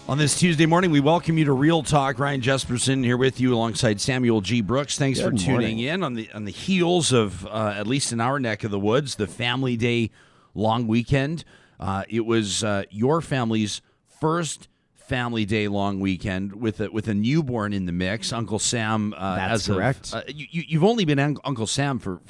On this Tuesday morning, we welcome you to Real Talk. Ryan Jesperson here with you alongside Samuel G. Brooks. Thanks for tuning in on the heels of, at least in our neck of the woods, the Family Day long weekend. It was your family's first Family Day long weekend with a newborn in the mix. Uncle Sam. That's correct. You've only been Uncle Sam for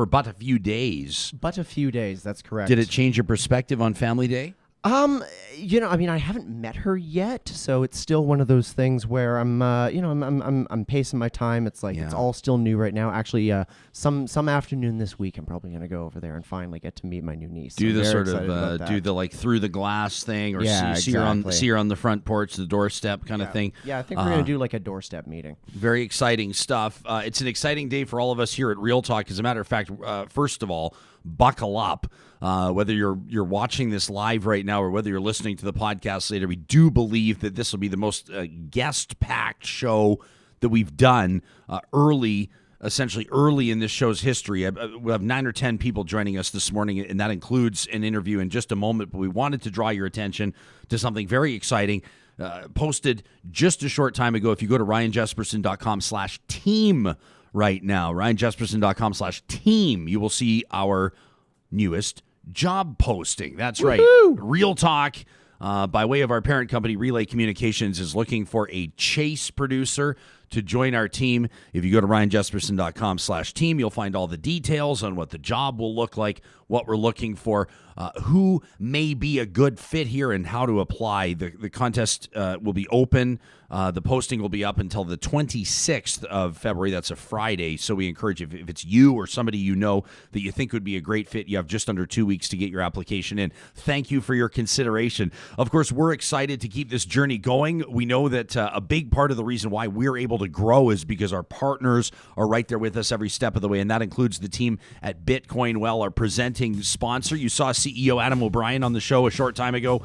but a few days. But a few days. That's correct. Did it change your perspective on Family Day? I haven't met her yet, so it's still one of those things where I'm pacing my time. It's like It's all still new right now. Actually, some afternoon this week, I'm probably going to go over there and finally get to meet my new niece. Do the sort of do the like through the glass thing, or see her on the front porch, the doorstep kind of thing. Yeah, I think we're going to do like a doorstep meeting. Very exciting stuff. It's an exciting day for all of us here at Real Talk. As a matter of fact, first of all, buckle up. Whether you're watching this live right now or whether you're listening to the podcast later, we do believe that this will be the most guest-packed show that we've done essentially early in this show's history. We have 9 or 10 people joining us this morning, and that includes an interview in just a moment. But we wanted to draw your attention to something very exciting. Posted just a short time ago. If you go to ryanjesperson.com/team right now, ryanjesperson.com/team, you will see our newest job posting. That's right. Real Talk, by way of our parent company, Relay Communications, is looking for a chase producer to join our team. If you go to ryanjesperson.com/team, you'll find all the details on what the job will look like, what we're looking for, who may be a good fit here, and how to apply. The contest will be open. The posting will be up until the 26th of February. That's a Friday. So we encourage you, if it's you or somebody you know that you think would be a great fit, you have just under 2 weeks to get your application in. Thank you for your consideration. Of course, we're excited to keep this journey going. We know that a big part of the reason why we're able to grow is because our partners are right there with us every step of the way, and that includes the team at Bitcoin Well, our presenting sponsor. You saw CEO Adam O'Brien on the show a short time ago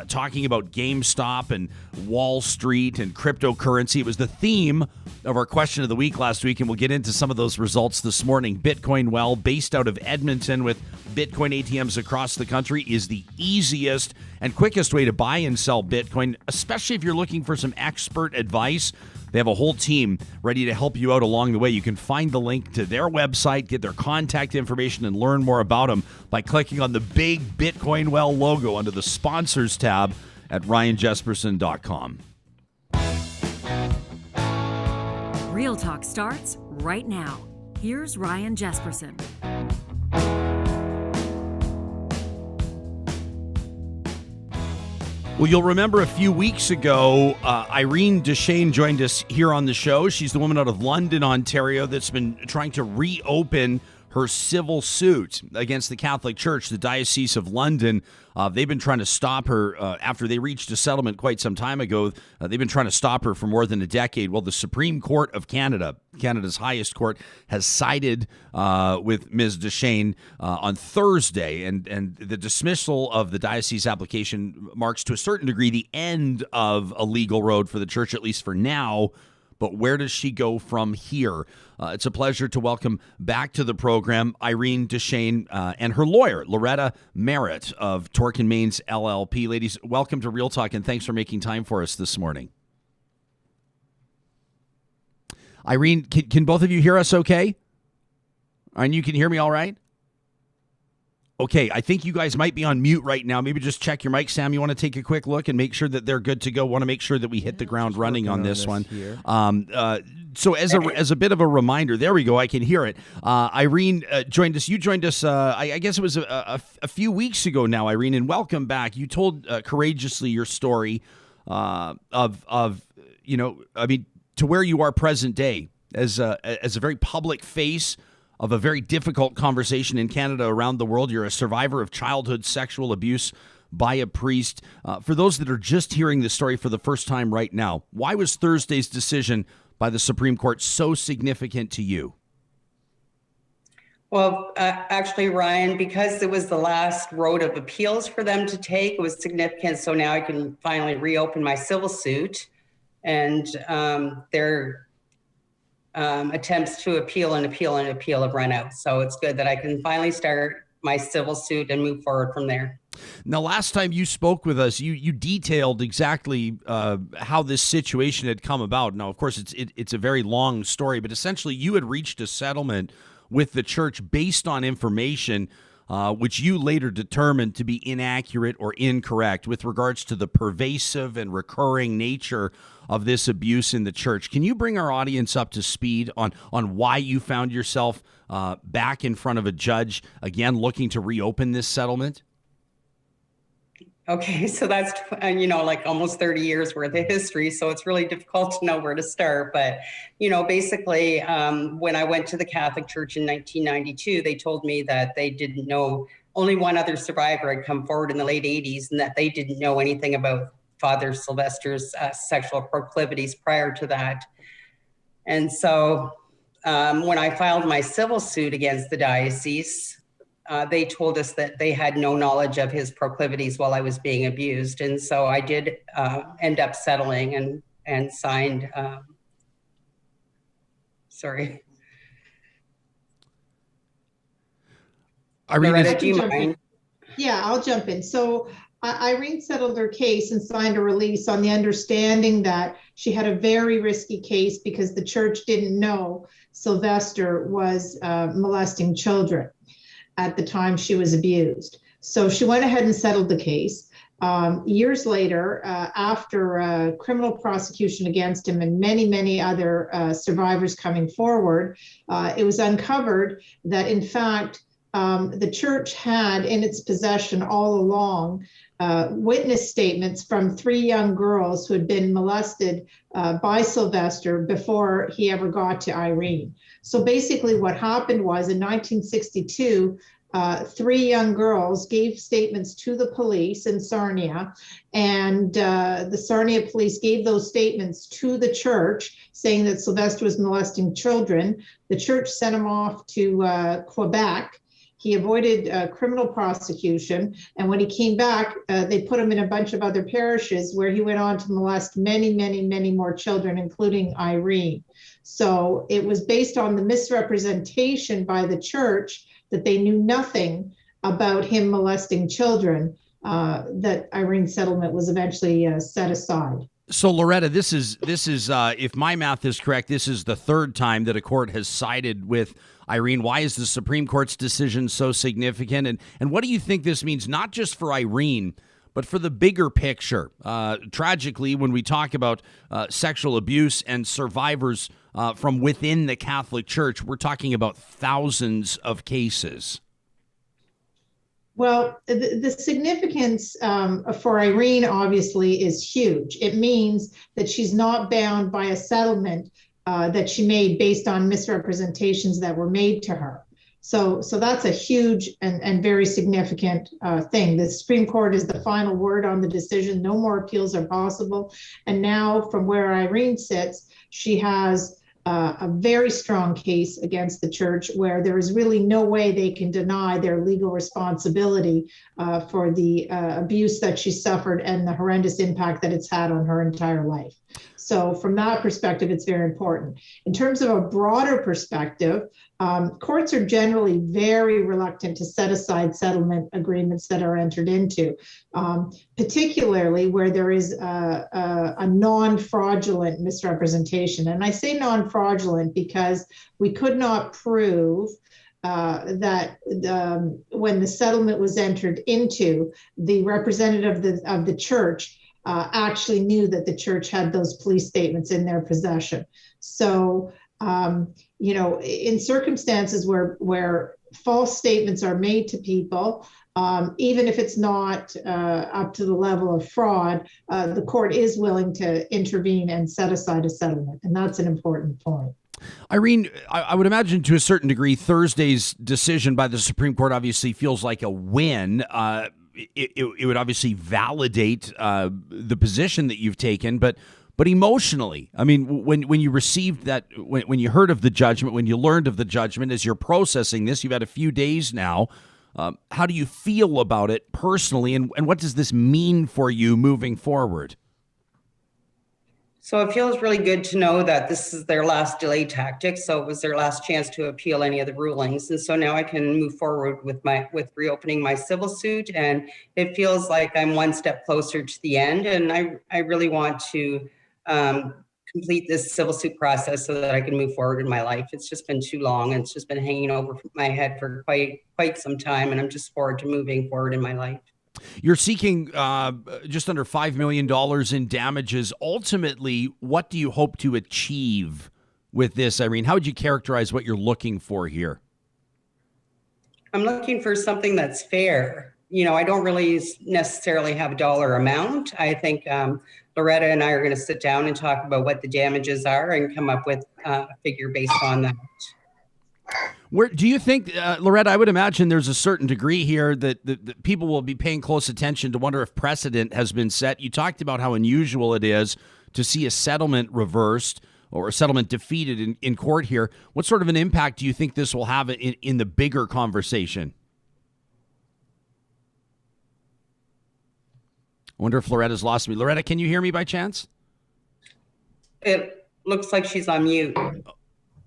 talking about GameStop and Wall Street and cryptocurrency. It was the theme of our question of the week last week, and we'll get into some of those results this morning. Bitcoin Well, based out of Edmonton with Bitcoin ATMs across the country, is the easiest and quickest way to buy and sell Bitcoin, especially if you're looking for some expert advice. They have a whole team ready to help you out along the way. You can find the link to their website, get their contact information, and learn more about them by clicking on the big Bitcoin Well logo under the sponsors tab at ryanjesperson.com. Real Talk starts right now. Here's Ryan Jesperson. Well, you'll remember a few weeks ago, Irene Deschenes joined us here on the show. She's the woman out of London, Ontario, that's been trying to reopen her civil suit against the Catholic Church, the Diocese of London. They've been trying to stop her after they reached a settlement quite some time ago. They've been trying to stop her for more than a decade. Well, the Supreme Court of Canada, Canada's highest court, has sided with Ms. Deschenes on Thursday, and the dismissal of the diocese application marks to a certain degree the end of a legal road for the church, at least for now. But where does she go from here? It's a pleasure to welcome back to the program Irene Deschenes and her lawyer, Loretta Merritt of Torque & Mains LLP. Ladies, welcome to Real Talk, and thanks for making time for us this morning. Irene, can both of you hear us okay? And you can hear me all right? Okay, I think you guys might be on mute right now. Maybe just check your mic. Sam, you want to take a quick look and make sure that they're good to go? Want to make sure that we hit the ground running on this one. So as a bit of a reminder, there we go. I can hear it. Irene joined us. You joined us, I guess it was a few weeks ago now, Irene, and welcome back. You told courageously your story to where you are present day as a very public face of a very difficult conversation in Canada, around the world. You're a survivor of childhood sexual abuse by a priest. For those that are just hearing this story for the first time right now, why was Thursday's decision by the Supreme Court so significant to you? Well, actually, Ryan, because it was the last road of appeals for them to take, it was significant. So now I can finally reopen my civil suit, and their attempts to appeal have run out. So it's good that I can finally start my civil suit and move forward from there. Now, last time you spoke with us, you detailed exactly how this situation had come about. Now, of course, it's a very long story, but essentially you had reached a settlement with the church based on information which you later determined to be inaccurate or incorrect with regards to the pervasive and recurring nature of this abuse in the church. Can you bring our audience up to speed on why you found yourself back in front of a judge, again, looking to reopen this settlement? Okay, so that's, like almost 30 years worth of history. So it's really difficult to know where to start. But, basically, when I went to the Catholic Church in 1992, they told me that they didn't know, only one other survivor had come forward in the late 80s, and that they didn't know anything about Father Sylvester's sexual proclivities prior to that. And so when I filed my civil suit against the diocese, they told us that they had no knowledge of his proclivities while I was being abused. And so I did end up settling and signed, sorry. Irene, Loretta, do you mind? Yeah, I'll jump in. So Irene settled her case and signed a release on the understanding that she had a very risky case because the church didn't know Sylvester was molesting children at the time she was abused. So she went ahead and settled the case. Years later, after criminal prosecution against him and many, many other survivors coming forward, it was uncovered that, in fact, the church had in its possession all along witness statements from 3 young girls who had been molested by Sylvester before he ever got to Irene. So basically what happened was in 1962, 3 young girls gave statements to the police in Sarnia, and the Sarnia police gave those statements to the church saying that Sylvester was molesting children. The church sent him off to Quebec. He avoided criminal prosecution, and when he came back, they put him in a bunch of other parishes where he went on to molest many, many, many more children, including Irene. So it was based on the misrepresentation by the church that they knew nothing about him molesting children, that Irene's settlement was eventually set aside. So, Loretta, this is if my math is correct, this is the 3rd time that a court has sided with Irene. Why is the Supreme Court's decision so significant? And what do you think this means, not just for Irene, but for the bigger picture? Tragically, when we talk about sexual abuse and survivors from within the Catholic Church, we're talking about thousands of cases. Well, the significance for Irene, obviously, is huge. It means that she's not bound by a settlement that she made based on misrepresentations that were made to her. So that's a huge and very significant thing. The Supreme Court is the final word on the decision. No more appeals are possible. And now, from where Irene sits, she has a very strong case against the church where there is really no way they can deny their legal responsibility for the abuse that she suffered and the horrendous impact that it's had on her entire life. So from that perspective, it's very important. In terms of a broader perspective, courts are generally very reluctant to set aside settlement agreements that are entered into, particularly where there is a non-fraudulent misrepresentation. And I say non-fraudulent because we could not prove that when the settlement was entered into, the representative of the church actually knew that the church had those police statements in their possession. So, in circumstances where false statements are made to people, even if it's not up to the level of fraud, the court is willing to intervene and set aside a settlement. And that's an important point. Irene, I would imagine to a certain degree, Thursday's decision by the Supreme Court obviously feels like a win. It would obviously validate the position that you've taken, but emotionally, I mean, when you received that, when you heard of the judgment, when you learned of the judgment, as you're processing this, you've had a few days now. How do you feel about it personally, and what does this mean for you moving forward? So it feels really good to know that this is their last delay tactic. So it was their last chance to appeal any of the rulings. And so now I can move forward with reopening my civil suit. And it feels like I'm one step closer to the end. And I really want to complete this civil suit process so that I can move forward in my life. It's just been too long. And it's just been hanging over my head for quite some time. And I'm just forward to moving forward in my life. You're seeking just under $5 million in damages. Ultimately, what do you hope to achieve with this, Irene? How would you characterize what you're looking for here? I'm looking for something that's fair. I don't really necessarily have a dollar amount. I think Loretta and I are going to sit down and talk about what the damages are and come up with a figure based on that. Where do you think, Loretta, I would imagine there's a certain degree here that people will be paying close attention to wonder if precedent has been set. You talked about how unusual it is to see a settlement reversed or a settlement defeated in court here. What sort of an impact do you think this will have in the bigger conversation? I wonder if Loretta's lost me. Loretta, can you hear me by chance? It looks like she's on mute.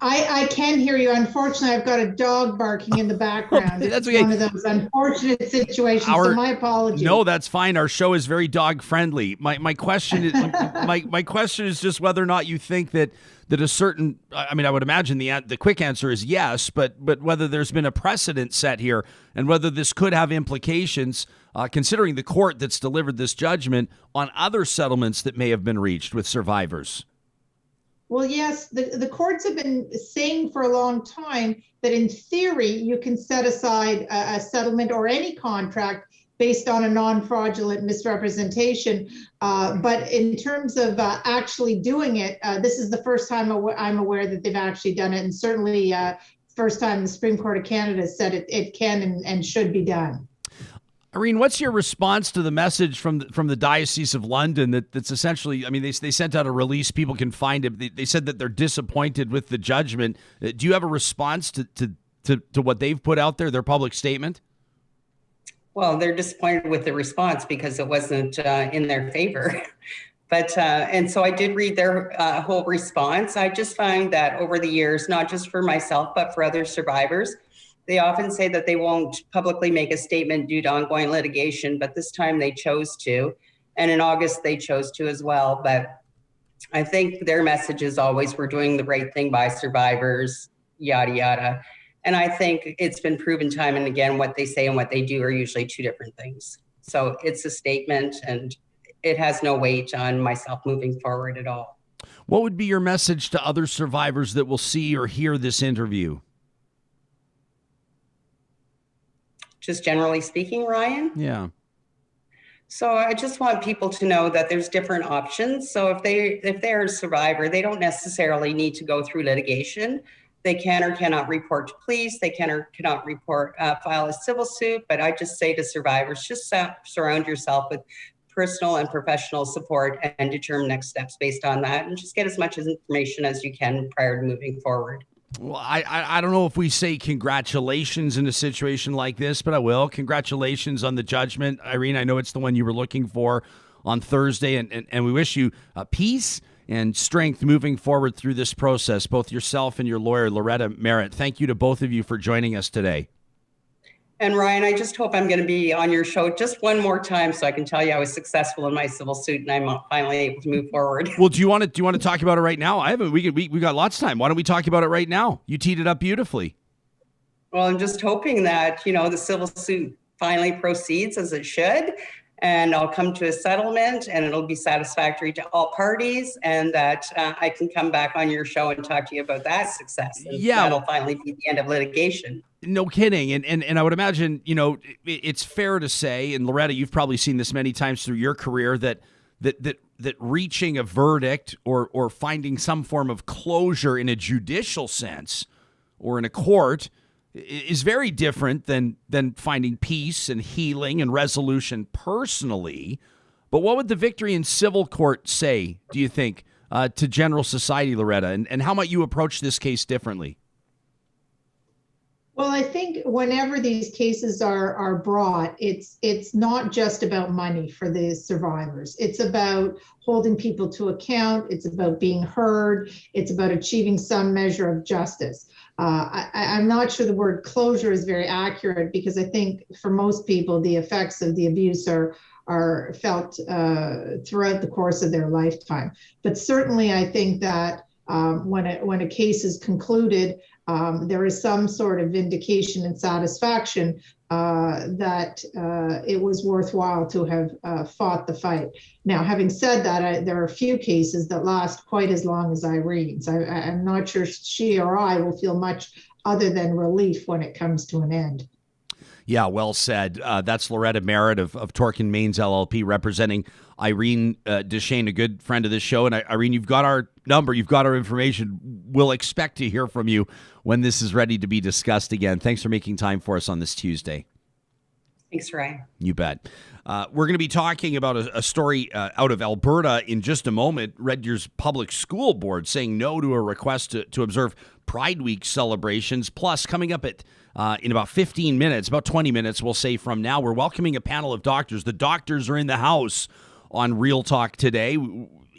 I can hear you. Unfortunately, I've got a dog barking in the background. That's it's okay. one of those unfortunate situations, so my apologies. No, that's fine. Our show is very dog friendly. My question is my question is just whether or not you think that a certain, I mean, I would imagine the quick answer is yes, but whether there's been a precedent set here and whether this could have implications, considering the court that's delivered this judgment, on other settlements that may have been reached with survivors. Well, yes, the courts have been saying for a long time that in theory, you can set aside a settlement or any contract based on a non-fraudulent misrepresentation. But in terms of actually doing it, this is the first time I'm aware that they've actually done it. And certainly first time the Supreme Court of Canada said it can and should be done. Irene, what's your response to the message from the Diocese of London that's essentially, I mean, they sent out a release, people can find it. They said that they're disappointed with the judgment. Do you have a response to what they've put out there, their public statement? Well, they're disappointed with the response because it wasn't in their favor. But, and so I did read their whole response. I just find that over the years, not just for myself, but for other survivors, they often say that they won't publicly make a statement due to ongoing litigation, but this time they chose to. And in August, they chose to as well. But I think their message is always, we're doing the right thing by survivors, yada, yada. And I think it's been proven time and again, what they say and what they do are usually two different things. So it's a statement and it has no weight on myself moving forward at all. What would be your message to other survivors that will see or hear this interview? Just generally speaking, Ryan? Yeah. So I just want people to know that there's different options. So if they're a survivor, they don't necessarily need to go through litigation. They can or cannot report to police. They can or cannot file a civil suit. But I just say to survivors, just surround yourself with personal and professional support and determine next steps based on that. And just get as much information as you can prior to moving forward. Well, I don't know if we say congratulations in a situation like this, but I will. Congratulations on the judgment. Irene, I know it's the one you were looking for on Thursday, and we wish you peace and strength moving forward through this process, both yourself and your lawyer, Loretta Merritt. Thank you to both of you for joining us today. And Ryan, I just hope I'm going to be on your show just one more time so I can tell you I was successful in my civil suit and I'm finally able to move forward. Well, do you want to talk about it right now? We got lots of time. Why don't we talk about it right now? You teed it up beautifully. Well, I'm just hoping that, the civil suit finally proceeds as it should, and I'll come to a settlement and it'll be satisfactory to all parties, and that I can come back on your show and talk to you about that success. And that'll finally be the end of litigation. No kidding. And I would imagine, it's fair to say, and Loretta, you've probably seen this many times through your career, that reaching a verdict or finding some form of closure in a judicial sense or in a court is very different than finding peace and healing and resolution personally. But what would the victory in civil court say, do you think, to general society, Loretta? And how might you approach this case differently? Well, I think whenever these cases are brought, it's not just about money for the survivors. It's about holding people to account. It's about being heard. It's about achieving some measure of justice. I'm not sure the word closure is very accurate, because I think for most people, the effects of the abuse are felt throughout the course of their lifetime. But certainly, I think that when a case is concluded, there is some sort of vindication and satisfaction that it was worthwhile to have fought the fight. Now, having said that, there are a few cases that last quite as long as Irene's. I'm not sure she or I will feel much other than relief when it comes to an end. Yeah, well said. That's Loretta Merritt of Torkin Mains LLP representing Irene Deschenes, a good friend of this show. And Irene, you've got our number, you've got our information. We'll expect to hear from you when this is ready to be discussed again. Thanks for making time for us on this Tuesday. Thanks, Ryan. You bet. We're going to be talking about a story out of Alberta in just a moment. Red Deer's Public School Board saying no to a request to observe Pride Week celebrations. Plus, coming up at in about 15 minutes, about 20 minutes, we'll say from now, we're welcoming a panel of doctors. The doctors are in the house on Real Talk today.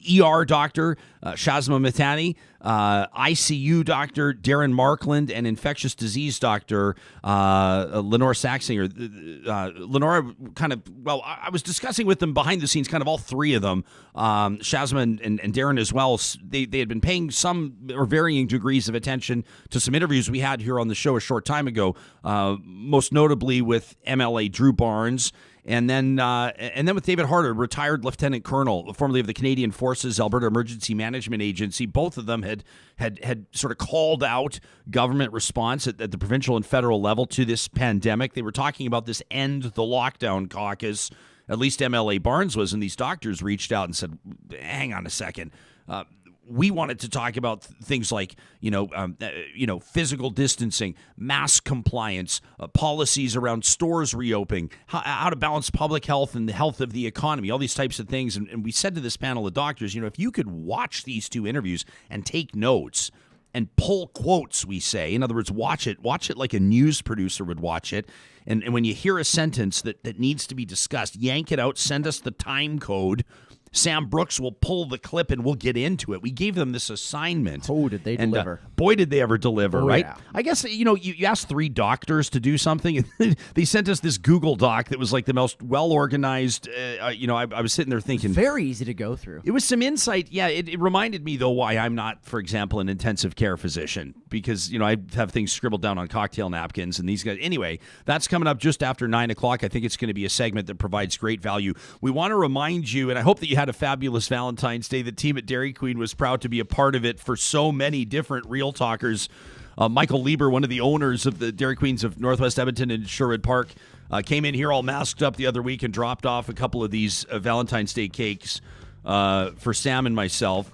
ER doctor Shazma Mithani, ICU doctor Darren Markland, and infectious disease doctor Lynora Saxinger. Lynora, I was discussing with them behind the scenes, kind of all three of them, Shazma and Darren as well. They had been paying some or varying degrees of attention to some interviews we had here on the show a short time ago, most notably with MLA Drew Barnes. And then with David Harder, retired lieutenant colonel, formerly of the Canadian Forces Alberta Emergency Management Agency. Both of them had sort of called out government response at the provincial and federal level to this pandemic. They were talking about this End the Lockdown caucus. At least MLA Barnes was, and these doctors reached out and said, hang on a second. We wanted to talk about things like, physical distancing, mask compliance, policies around stores reopening, how to balance public health and the health of the economy, all these types of things. And we said to this panel of doctors, if you could watch these two interviews and take notes and pull quotes, we say, in other words, watch it like a news producer would watch it. And when you hear a sentence that needs to be discussed, yank it out, send us the time code. Sam Brooks will pull the clip and we'll get into it. We gave them this assignment. Oh, did they deliver? Boy, did they ever deliver, right? Yeah. I guess, you asked three doctors to do something, and they sent us this Google Doc that was like the most well-organized. I was sitting there thinking. Very easy to go through. It was some insight. Yeah, it reminded me, though, why I'm not, for example, an intensive care physician, because, I have things scribbled down on cocktail napkins and these guys. Anyway, that's coming up just after 9 o'clock. I think it's going to be a segment that provides great value. We want to remind you, and I hope that you had a fabulous Valentine's Day. The team at Dairy Queen was proud to be a part of it for so many different Real Talkers. Michael Lieber, one of the owners of the Dairy Queens of Northwest Edmonton and Sherwood Park, came in here all masked up the other week and dropped off a couple of these Valentine's Day cakes for Sam and myself.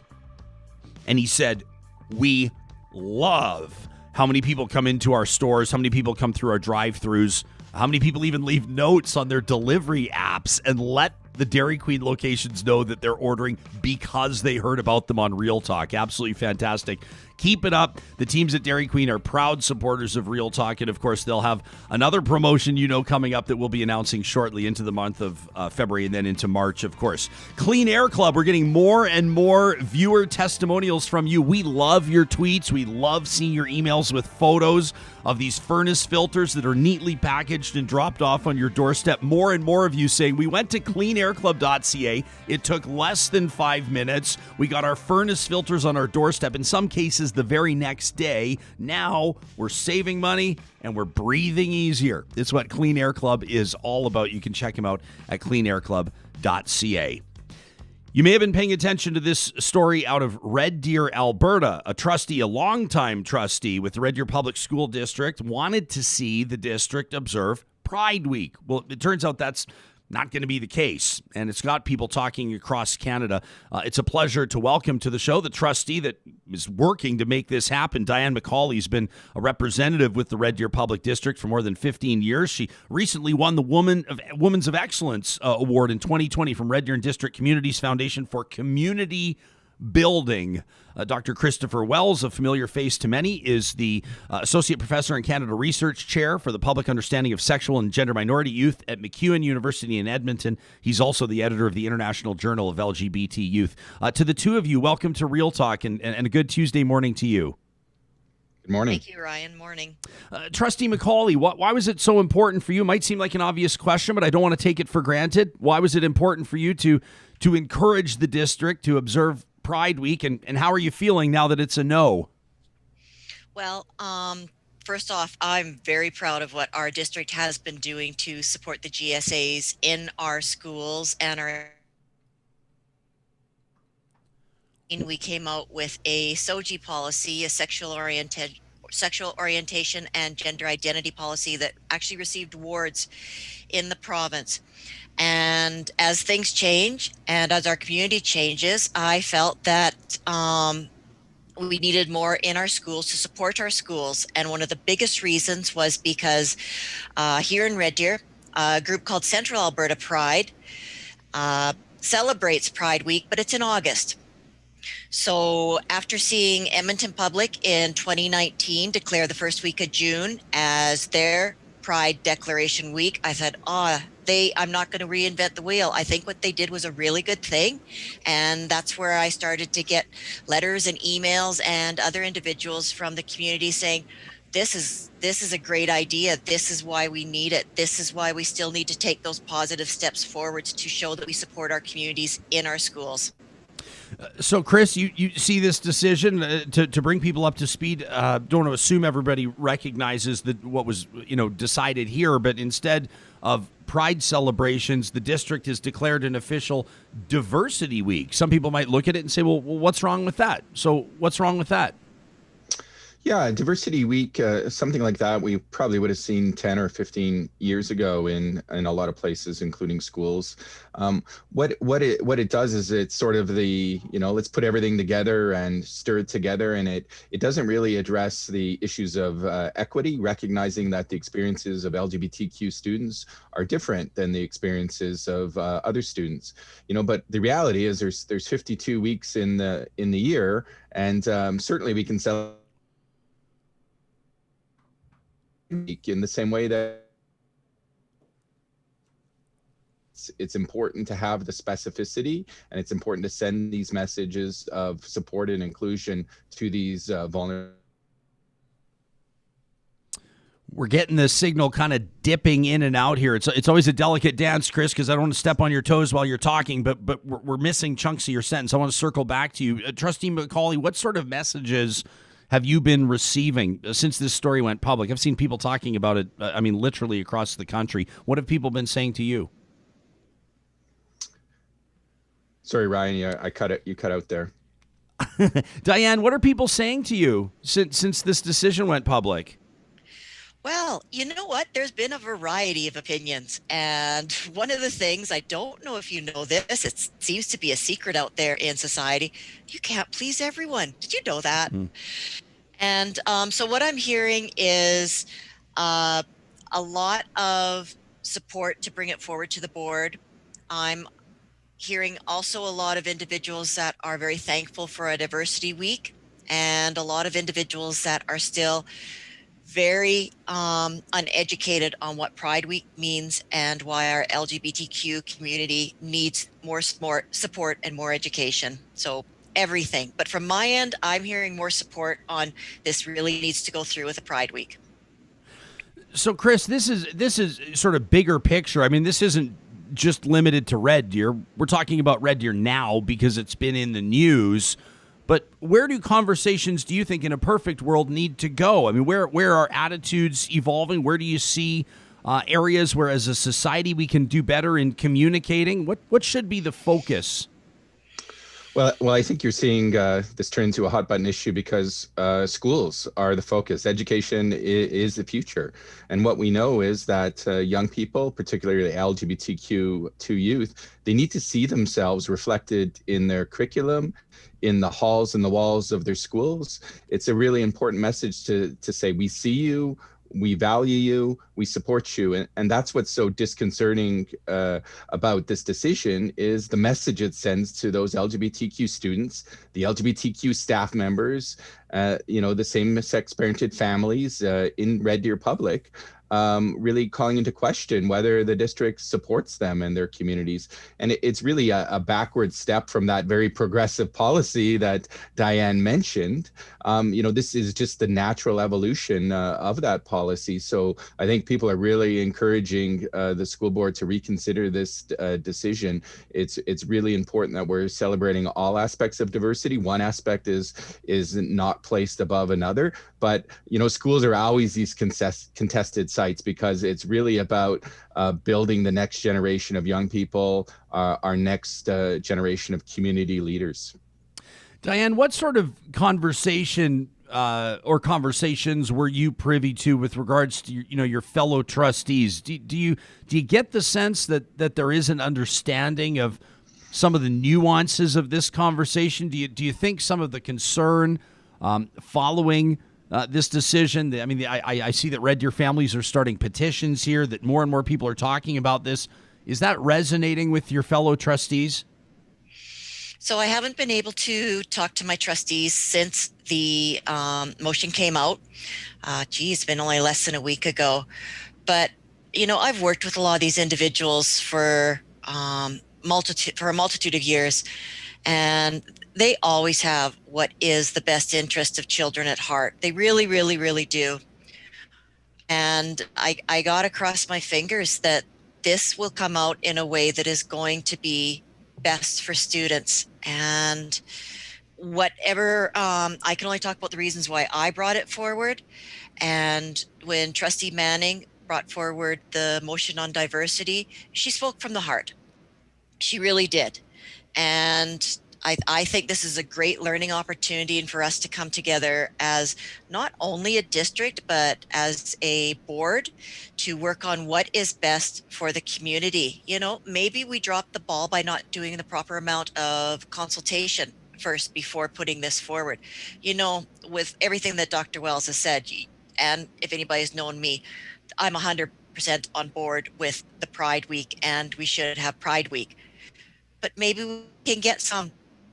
And he said, we love how many people come into our stores, how many people come through our drive-thrus, how many people even leave notes on their delivery apps and let the Dairy Queen locations know that they're ordering because they heard about them on Real Talk. Absolutely fantastic. Keep it up. The teams at Dairy Queen are proud supporters of Real Talk, and of course, they'll have another promotion, coming up that we'll be announcing shortly into the month of February and then into March, of course. Clean Air Club, we're getting more and more viewer testimonials from you. We love your tweets. We love seeing your emails with photos of these furnace filters that are neatly packaged and dropped off on your doorstep. More and more of you saying, we went to cleanairclub.ca. It took less than 5 minutes. We got our furnace filters on our doorstep. In some cases, the very next day. Now we're saving money and we're breathing easier. It's what Clean Air Club is all about. You can check them out at cleanairclub.ca. You may have been paying attention to this story out of Red Deer, Alberta. A trustee, a longtime trustee with the Red Deer Public School District, wanted to see the district observe Pride Week. Well, it turns out that's not going to be the case, and it's got people talking across Canada. It's a pleasure to welcome to the show the trustee that is working to make this happen. Dianne Macaulay has been a representative with the Red Deer Public District for more than 15 years. She recently won the Women's of Excellence Award in 2020 from Red Deer and District Communities Foundation for Community building. Dr. Kristopher Wells, a familiar face to many, is the Associate Professor and Canada Research Chair for the Public Understanding of Sexual and Gender Minority Youth at MacEwan University in Edmonton. He's also the editor of the International Journal of LGBT Youth. To the two of you, welcome to Real Talk, and a good Tuesday morning to you. Good morning. Thank you, Ryan. Morning. Trustee Macaulay, why was it so important for you? It might seem like an obvious question, but I don't want to take it for granted. Why was it important for you to encourage the district to observe Pride Week, and how are you feeling now that it's a no? Well, first off, I'm very proud of what our district has been doing to support the GSAs in our schools and we came out with a SOGI policy, a sexual orientation and gender identity policy that actually received awards in the province. And as things change and as our community changes, I felt that we needed more in our schools to support our schools. And one of the biggest reasons was because here in Red Deer, a group called Central Alberta Pride celebrates Pride Week, but it's in August. So after seeing Edmonton Public in 2019 declare the first week of June as their Pride Declaration Week, I said, I'm not going to reinvent the wheel. I think what they did was a really good thing. And that's where I started to get letters and emails and other individuals from the community saying, this is a great idea. This is why we need it. This is why we still need to take those positive steps forward to show that we support our communities in our schools. So, Chris, you see this decision to bring people up to speed. Don't want to assume everybody recognizes what was decided here, but instead of Pride celebrations, the district has declared an official Diversity Week. Some people might look at it and say, well, what's wrong with that? So, what's wrong with that? Yeah, Diversity Week, something like that, we probably would have seen 10 or 15 years ago in a lot of places, including schools. What it does is it's sort of the, let's put everything together and stir it together. And it doesn't really address the issues of equity, recognizing that the experiences of LGBTQ students are different than the experiences of other students. But the reality is there's 52 weeks in the year, and certainly we can celebrate in the same way that it's important to have the specificity, and it's important to send these messages of support and inclusion to these vulnerable. We're getting the signal kind of dipping in and out here. It's always a delicate dance, Chris, because I don't want to step on your toes while you're talking, but we're missing chunks of your sentence. I want to circle back to you. Trustee Macaulay, what sort of messages have you been receiving since this story went public? I've seen people talking about it, literally across the country. What have people been saying to you? Sorry, Ryan, you cut out there. Diane, what are people saying to you since this decision went public? Well, you know what? There's been a variety of opinions. And one of the things, I don't know if you know this, it seems to be a secret out there in society. You can't please everyone. Did you know that? And so what I'm hearing is a lot of support to bring it forward to the board. I'm hearing also a lot of individuals that are very thankful for a Diversity Week, and a lot of individuals that are still very uneducated on what Pride Week means and why our LGBTQ community needs more support and more education. So everything. But from my end, I'm hearing more support on this really needs to go through with a Pride Week. So, Chris, this is sort of bigger picture. I mean, this isn't just limited to Red Deer. We're talking about Red Deer now because it's been in the news. But where do conversations, do you think, in a perfect world need to go? I mean, where are attitudes evolving? Where do you see areas where, as a society, we can do better in communicating? What should be the focus? Well, I think you're seeing this turn into a hot button issue because schools are the focus. Education is the future. And what we know is that young people, particularly LGBTQ2 youth, they need to see themselves reflected in their curriculum, in the halls and the walls of their schools. It's a really important message to say, we see you, we value you, we support you. And that's what's so disconcerting about this decision is the message it sends to those LGBTQ students, the LGBTQ staff members, the same-sex parented families in Red Deer Public, really calling into question whether the district supports them and their communities. And it's really a backward step from that very progressive policy that Diane mentioned. This is just the natural evolution of that policy. So I think people are really encouraging the school board to reconsider this decision. It's really important that we're celebrating all aspects of diversity. One aspect is not placed above another, but schools are always these contested sites because it's really about building the next generation of young people, our next generation of community leaders. Diane, what sort of conversation or conversations were you privy to with regards to your fellow trustees? Do you get the sense that there is an understanding of some of the nuances of this conversation? Do you think some of the concern following this decision? I see that Red Deer families are starting petitions here, that more and more people are talking about this. Is that resonating with your fellow trustees? So I haven't been able to talk to my trustees since the motion came out. It's been only less than a week ago. But, I've worked with a lot of these individuals for a multitude of years, and they always have what is the best interest of children at heart. They really, really, really do. And I got to cross my fingers that this will come out in a way that is going to be best for students. And whatever, I can only talk about the reasons why I brought it forward. And when Trustee Manning brought forward the motion on diversity, she spoke from the heart. She really did. And I think this is a great learning opportunity and for us to come together as not only a district, but as a board to work on what is best for the community. Maybe we dropped the ball by not doing the proper amount of consultation first before putting this forward. With everything that Dr. Wells has said, and if anybody's known me, I'm 100% on board with the Pride Week, and we should have Pride Week. But maybe we can get some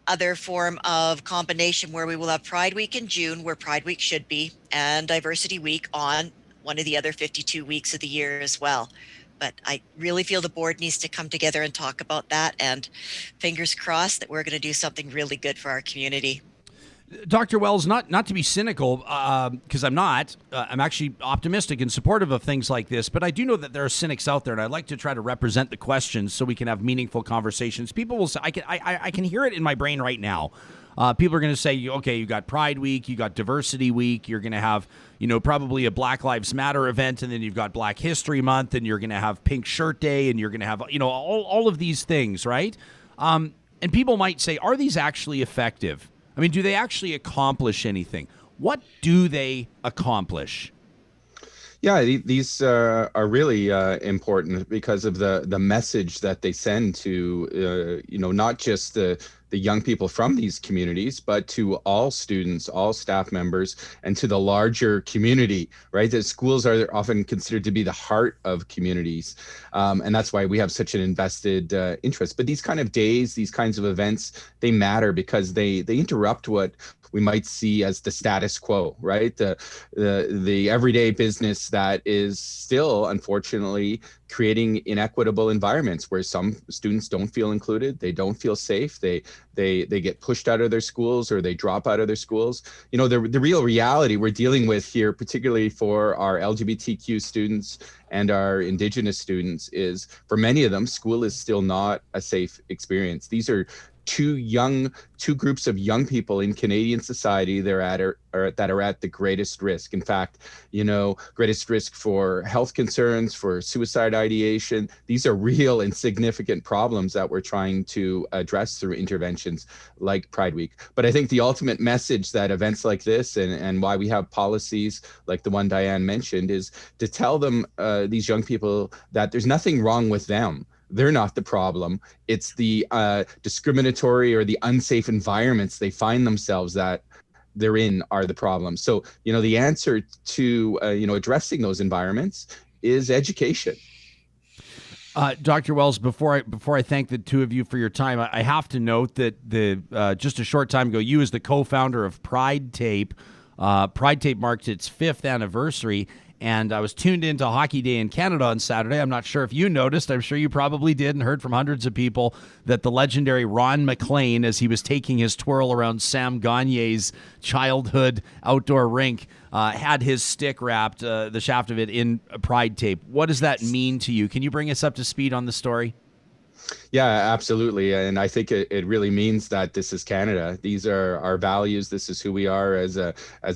other form of combination where we will have Pride Week in June, where Pride Week should be, and Diversity Week on one of the other 52 weeks of the year as well. But I really feel the board needs to come together and talk about that, and fingers crossed that we're going to do something really good for our community. Dr. Wells, not to be cynical, because I'm not. I'm actually optimistic and supportive of things like this, but I do know that there are cynics out there, and I'd like to try to represent the questions so we can have meaningful conversations. People will say, I can hear it in my brain right now. People are going to say, okay, you got Pride Week, you got Diversity Week, you're going to have, probably a Black Lives Matter event, and then you've got Black History Month, and you're going to have Pink Shirt Day, and you're going to have, all of these things, right? And people might say, are these actually effective? Do they actually accomplish anything? What do they accomplish? Yeah, these are really important because of the message that they send to, not just the young people from these communities, but to all students, all staff members, and to the larger community, right? The schools are often considered to be the heart of communities. And that's why we have such an invested interest. But these kind of days, these kinds of events, they matter because they interrupt what we might see as the status quo, right? The everyday business that is still, unfortunately, creating inequitable environments where some students don't feel included, they don't feel safe, they get pushed out of their schools or they drop out of their schools. The real reality we're dealing with here, particularly for our LGBTQ students and our Indigenous students, is for many of them, school is still not a safe experience. These are two groups of young people in Canadian society that are at the greatest risk. In fact, greatest risk for health concerns, for suicide ideation. These are real and significant problems that we're trying to address through interventions like Pride Week. But I think the ultimate message that events like this and why we have policies like the one Diane mentioned is to tell them, these young people, that there's nothing wrong with them. They're not the problem. It's the discriminatory or the unsafe environments they find themselves they're in are the problem. So, the answer to, addressing those environments is education. Dr. Wells, before I thank the two of you for your time, I have to note that just a short time ago, you as the co-founder of Pride Tape marked its 5th anniversary, and I was tuned into Hockey Day in Canada on Saturday. I'm not sure if you noticed. I'm sure you probably did and heard from hundreds of people that the legendary Ron MacLean, as he was taking his twirl around Sam Gagner's childhood outdoor rink, had his stick wrapped, the shaft of it, in Pride Tape. What does that mean to you? Can you bring us up to speed on the story? Yeah, absolutely. And I think it really means that this is Canada. These are our values. This is who we are as a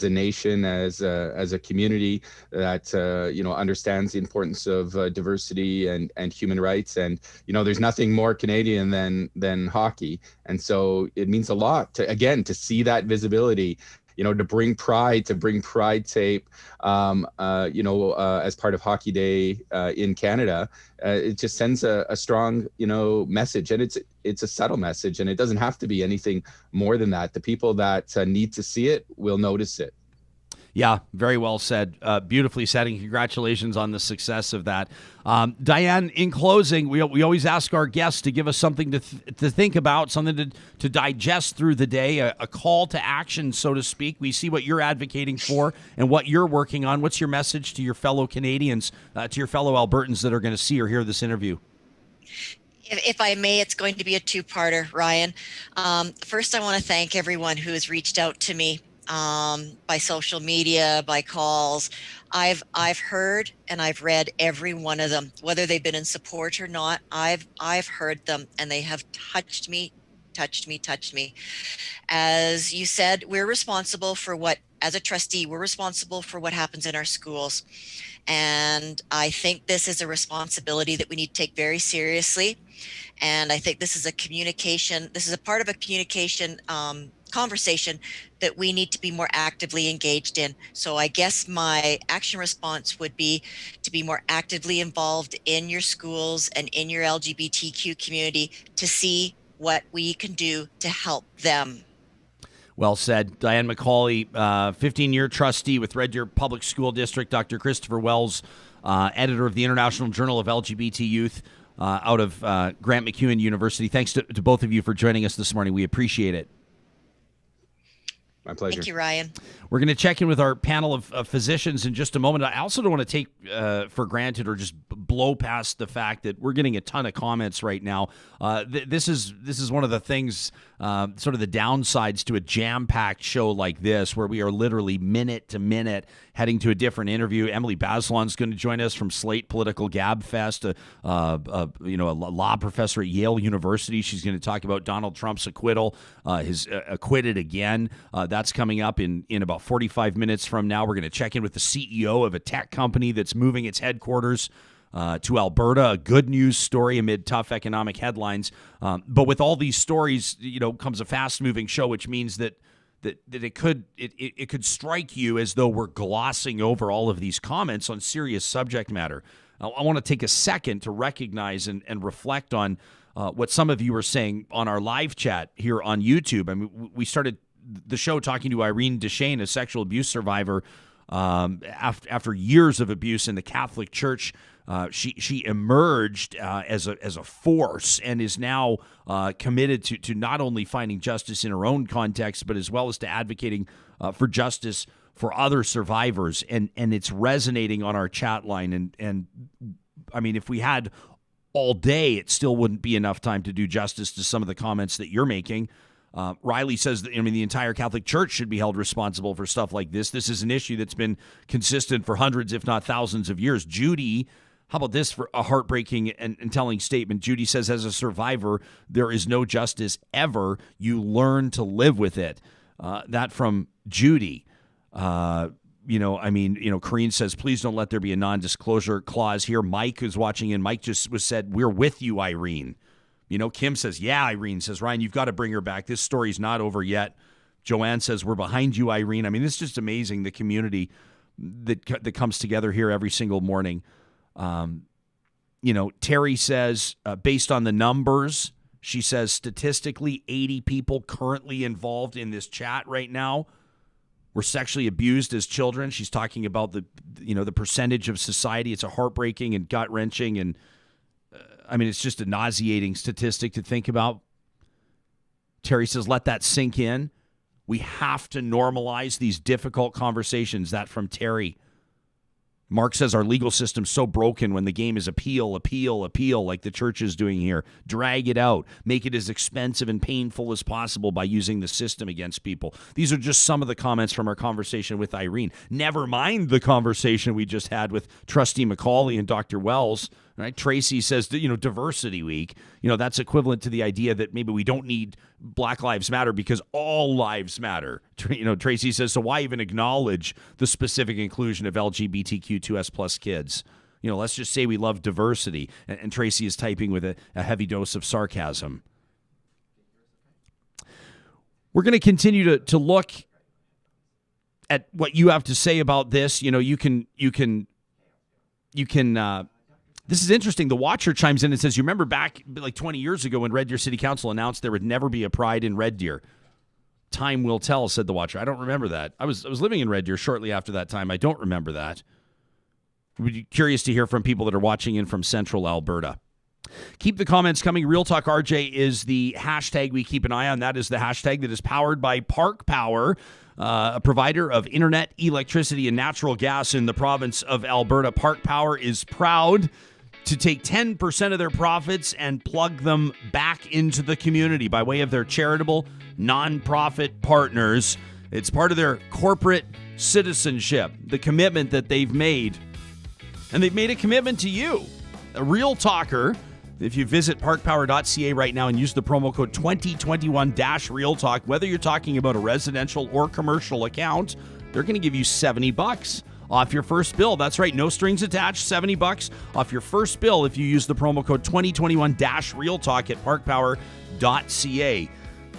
nation, as a community that, understands the importance of diversity and human rights. And, there's nothing more Canadian than hockey. And so it means a lot to see that visibility, to bring Pride Tape, as part of Hockey Day in Canada. It just sends a strong, message, and it's a subtle message, and it doesn't have to be anything more than that. The people that need to see it will notice it. Yeah, very well said. Beautifully said, and congratulations on the success of that. Diane, in closing, we always ask our guests to give us something to think about, something to digest through the day, a call to action, so to speak. We see what you're advocating for and what you're working on. What's your message to your fellow Canadians, to your fellow Albertans that are going to see or hear this interview? If I may, it's going to be a two-parter, Ryan. First, I want to thank everyone who has reached out to me by social media, by calls. I've heard and I've read every one of them, whether they've been in support or not. I've heard them, and they have touched me. As you said, we're responsible for as a trustee, we're responsible for what happens in our schools. And I think this is a responsibility that we need to take very seriously. And I think this is a part of a communication conversation that we need to be more actively engaged in. So I guess my action response would be to be more actively involved in your schools and in your LGBTQ community to see what we can do to help them. Well said. Dianne Macaulay, 15-year trustee with Red Deer Public School District. Dr. Kristopher Wells, editor of the International Journal of LGBT Youth out of Grant MacEwan University. Thanks to both of you for joining us this morning. We appreciate it. My pleasure. Thank you, Ryan. We're going to check in with our panel of physicians in just a moment. I also don't want to take for granted or just blow past the fact that we're getting a ton of comments right now. This is one of the things, sort of the downsides to a jam-packed show like this, where we are literally minute to minute heading to a different interview. Emily Bazelon is going to join us from Slate Political Gabfest, a law professor at Yale University. She's going to talk about Donald Trump's acquittal, his acquitted again. That's coming up in about 45 minutes from now. We're going to check in with the CEO of a tech company that's moving its headquarters to Alberta, a good news story amid tough economic headlines. But with all these stories, comes a fast-moving show, which means that it could strike you as though we're glossing over all of these comments on serious subject matter. I want to take a second to recognize and reflect on what some of you were saying on our live chat here on YouTube. I mean, we started the show talking to Irene Deschenes, a sexual abuse survivor, after years of abuse in the Catholic Church. She emerged as a force and is now committed to not only finding justice in her own context, but as well as to advocating for justice for other survivors. And it's resonating on our chat line. And I mean, if we had all day, it still wouldn't be enough time to do justice to some of the comments that you're making. Riley says that, the entire Catholic Church should be held responsible for stuff like this. This is an issue that's been consistent for hundreds, if not thousands of years. Judy, how about this for a heartbreaking and telling statement? Judy says, as a survivor, there is no justice ever. You learn to live with it. That from Judy. Corrine says, please don't let there be a non-disclosure clause here. Mike is watching in. Mike just said, we're with you, Irene. Kim says, yeah, Irene says, Ryan, you've got to bring her back. This story's not over yet. Joanne says, we're behind you, Irene. I mean, it's just amazing, the community that comes together here every single morning. Terry says, based on the numbers, she says, statistically, 80 people currently involved in this chat right now. were sexually abused as children. She's talking about the percentage of society. It's a heartbreaking and gut-wrenching, and it's just a nauseating statistic to think about. Terry says, let that sink in. We have to normalize these difficult conversations. That from Terry. Mark says our legal system's so broken when the game is appeal, like the church is doing here. Drag it out. Make it as expensive and painful as possible by using the system against people. These are just some of the comments from our conversation with Irene. Never mind the conversation we just had with Trustee Macaulay and Dr. Wells. Right? Tracy says, diversity week. That's equivalent to the idea that maybe we don't need Black Lives Matter because all lives matter. Tracy says, so why even acknowledge the specific inclusion of LGBTQ2S plus kids? Let's just say we love diversity. And Tracy is typing with a heavy dose of sarcasm. We're going to continue to look at what you have to say about this. You can. This is interesting. The Watcher chimes in and says, you remember back like 20 years ago when Red Deer City Council announced there would never be a pride in Red Deer? Time will tell, said the Watcher. I don't remember that. I was living in Red Deer shortly after that time. I don't remember that. We'd be curious to hear from people that are watching in from central Alberta. Keep the comments coming. Real Talk RJ is the hashtag we keep an eye on. That is the hashtag that is powered by Park Power, a provider of internet, electricity, and natural gas in the province of Alberta. Park Power is proud to take 10% of their profits and plug them back into the community by way of their charitable nonprofit partners. It's part of their corporate citizenship, the commitment that they've made. And they've made a commitment to you, a real talker. If you visit parkpower.ca right now and use the promo code 2021-RealTalk, whether you're talking about a residential or commercial account, they're going to give you $70 off your first bill. That's right, no strings attached, $70 off your first bill if you use the promo code 2021-RealTalk at parkpower.ca.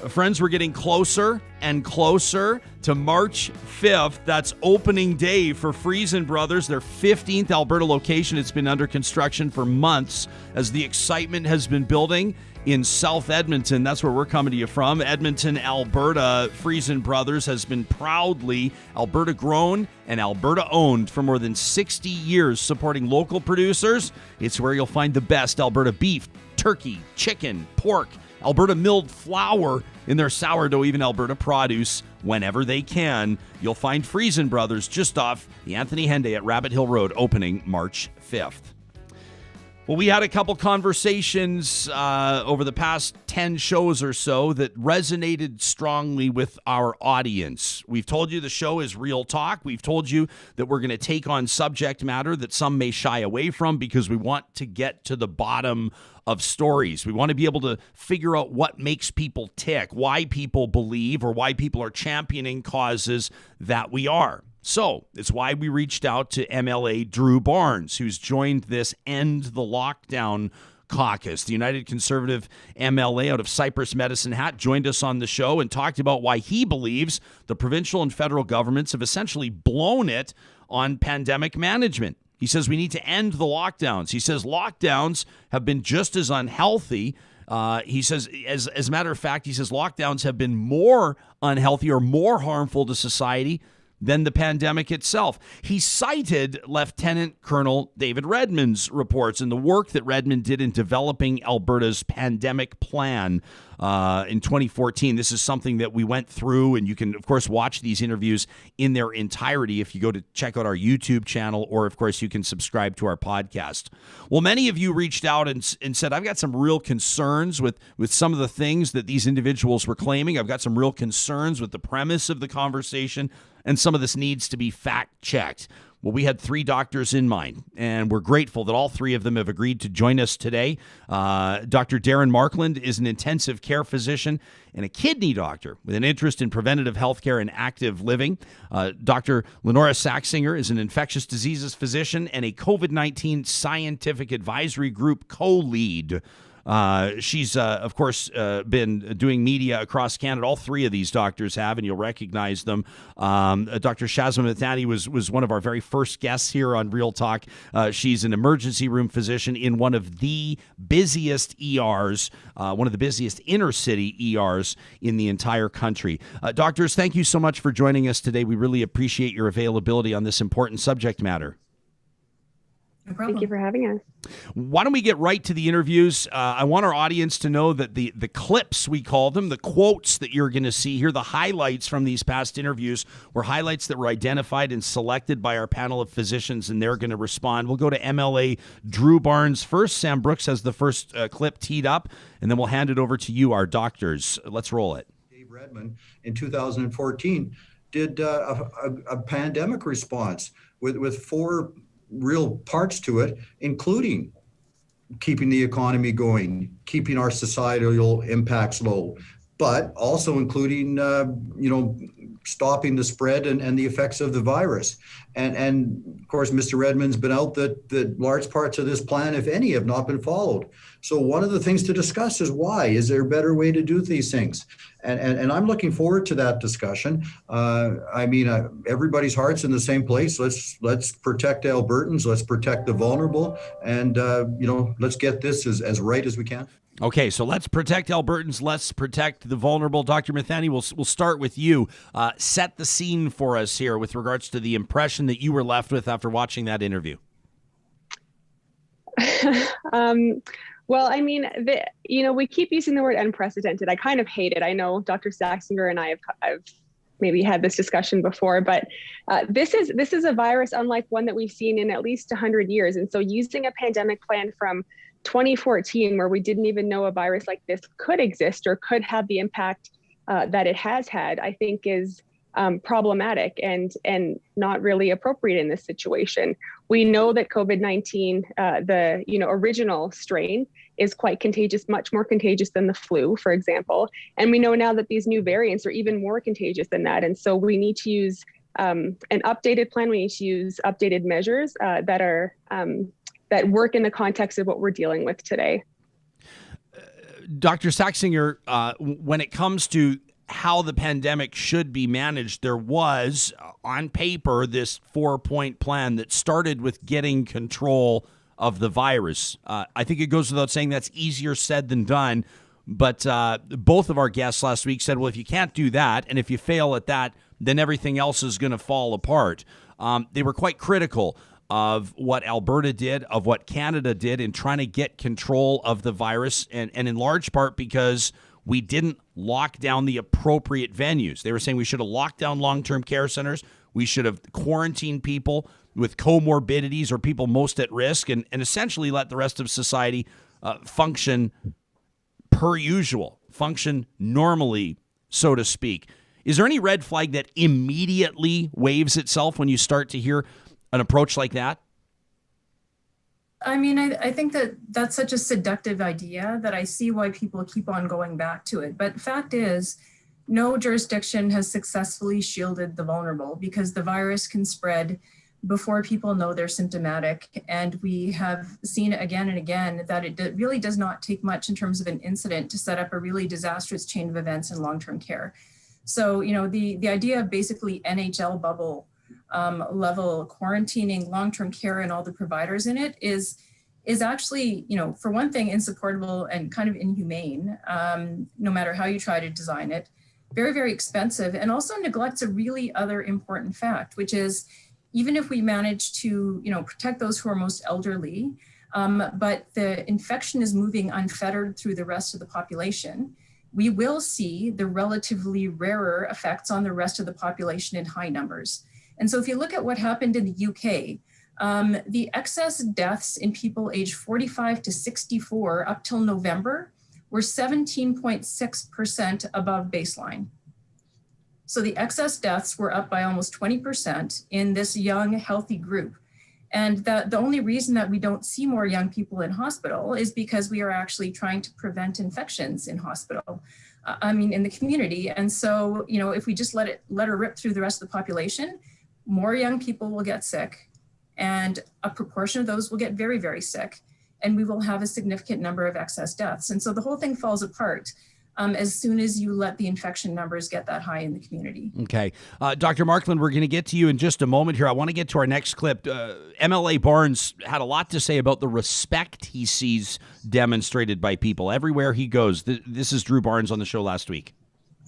Friends, we're getting closer and closer to March 5th. That's opening day for Friesen Brothers, their 15th Alberta location. It's been under construction for months as the excitement has been building in South Edmonton. That's where we're coming to you from. Edmonton, Alberta. Friesen Brothers has been proudly Alberta grown and Alberta owned for more than 60 years, supporting local producers. It's where you'll find the best Alberta beef, turkey, chicken, pork, Alberta milled flour in their sourdough, even Alberta produce whenever they can. You'll find Friesen Brothers just off the Anthony Henday at Rabbit Hill Road, opening March 5th. Well, we had a couple conversations over the past 10 shows or so that resonated strongly with our audience. We've told you the show is real talk. We've told you that we're going to take on subject matter that some may shy away from because we want to get to the bottom of stories. We want to be able to figure out what makes people tick, why people believe or why people are championing causes that we are. So it's why we reached out to MLA Drew Barnes, who's joined this End the Lockdown caucus. The United Conservative MLA out of Cypress Medicine Hat joined us on the show and talked about why he believes the provincial and federal governments have essentially blown it on pandemic management. He says we need to end the lockdowns. He says lockdowns have been just as unhealthy. He says, as a matter of fact, he says lockdowns have been more unhealthy or more harmful to society than the pandemic itself. He cited Lieutenant Colonel David Redman's reports and the work that Redman did in developing Alberta's pandemic plan in 2014. This is something that we went through, and you can, of course, watch these interviews in their entirety if you go to check out our YouTube channel, or, of course, you can subscribe to our podcast. Well, many of you reached out and said, I've got some real concerns with some of the things that these individuals were claiming. I've got some real concerns with the premise of the conversation, and some of this needs to be fact-checked. Well, we had 3 doctors in mind, and we're grateful that all 3 of them have agreed to join us today. Dr. Darren Markland is an intensive care physician and a kidney doctor with an interest in preventative healthcare and active living. Dr. Lynora Saxinger is an infectious diseases physician and a COVID-19 scientific advisory group co-lead. She's, of course, been doing media across Canada. All three of these doctors have, and you'll recognize them. Dr. Shazma Mithani was one of our very first guests here on Real Talk. She's an emergency room physician in one of the busiest ERs, one of the busiest inner city ERs in the entire country. Doctors, thank you so much for joining us today. We really appreciate your availability on this important subject matter. No problem. Thank you for having us. Why don't we get right to the interviews? I want our audience to know that the clips, we call them, the quotes that you're going to see here, the highlights from these past interviews were highlights that were identified and selected by our panel of physicians, and they're going to respond. We'll go to MLA Drew Barnes first. Sam Brooks has the first clip teed up, and then we'll hand it over to you, our doctors. Let's roll it. Redman in 2014 did a pandemic response with four real parts to it, including keeping the economy going, keeping our societal impacts low, but also including, stopping the spread and the effects of the virus. And of course, Mr. Redman's been out that large parts of this plan, if any, have not been followed. So one of the things to discuss is why. Is there a better way to do these things? And I'm looking forward to that discussion. Everybody's heart's in the same place. Let's protect Albertans. Let's protect the vulnerable. And, let's get this as right as we can. Okay, so let's protect Albertans. Let's protect the vulnerable. Dr. Mithani, we'll start with you. Set the scene for us here with regards to the impression that you were left with after watching that interview. Well, we keep using the word unprecedented. I kind of hate it. I know Dr. Saxinger and I have maybe had this discussion before, but this is a virus unlike one that we've seen in at least 100 years. And so using a pandemic plan from 2014, where we didn't even know a virus like this could exist or could have the impact that it has had, I think is problematic and not really appropriate in this situation. We know that COVID-19, the original strain, is quite contagious, much more contagious than the flu, for example. And we know now that these new variants are even more contagious than that. And so we need to use an updated plan. We need to use updated measures that work in the context of what we're dealing with today. Dr. Saxinger, when it comes to how the pandemic should be managed, there was, on paper, this 4-point plan that started with getting control of the virus. I think it goes without saying that's easier said than done. But both of our guests last week said, well, if you can't do that, and if you fail at that, then everything else is going to fall apart. They were quite critical of what Alberta did, of what Canada did in trying to get control of the virus, and in large part because we didn't lock down the appropriate venues. They were saying we should have locked down long-term care centers. We should have quarantined people with comorbidities or people most at risk, and essentially let the rest of society function per usual, function normally, so to speak. Is there any red flag that immediately waves itself when you start to hear an approach like that? I think that that's such a seductive idea that I see why people keep on going back to it. But fact is, no jurisdiction has successfully shielded the vulnerable because the virus can spread before people know they're symptomatic. And we have seen again and again that it really does not take much in terms of an incident to set up a really disastrous chain of events in long-term care. So, the idea of basically NHL bubble level quarantining long-term care and all the providers in it is actually, for one thing, insupportable and kind of inhumane, no matter how you try to design it, very, very expensive, and also neglects a really other important fact, which is even if we manage to, protect those who are most elderly, but the infection is moving unfettered through the rest of the population, we will see the relatively rarer effects on the rest of the population in high numbers. And so if you look at what happened in the UK, the excess deaths in people aged 45 to 64 up till November were 17.6% above baseline. So the excess deaths were up by almost 20% in this young, healthy group. And the only reason that we don't see more young people in hospital is because we are actually trying to prevent infections in hospital, in the community. And so, if we just let her rip through the rest of the population, more young people will get sick, and a proportion of those will get very, very sick. and we will have a significant number of excess deaths. And so the whole thing falls apart as soon as you let the infection numbers get that high in the community. Okay. Dr. Markland, we're going to get to you in just a moment here. I want to get to our next clip. MLA Barnes had a lot to say about the respect he sees demonstrated by people everywhere he goes. This is Drew Barnes on the show last week.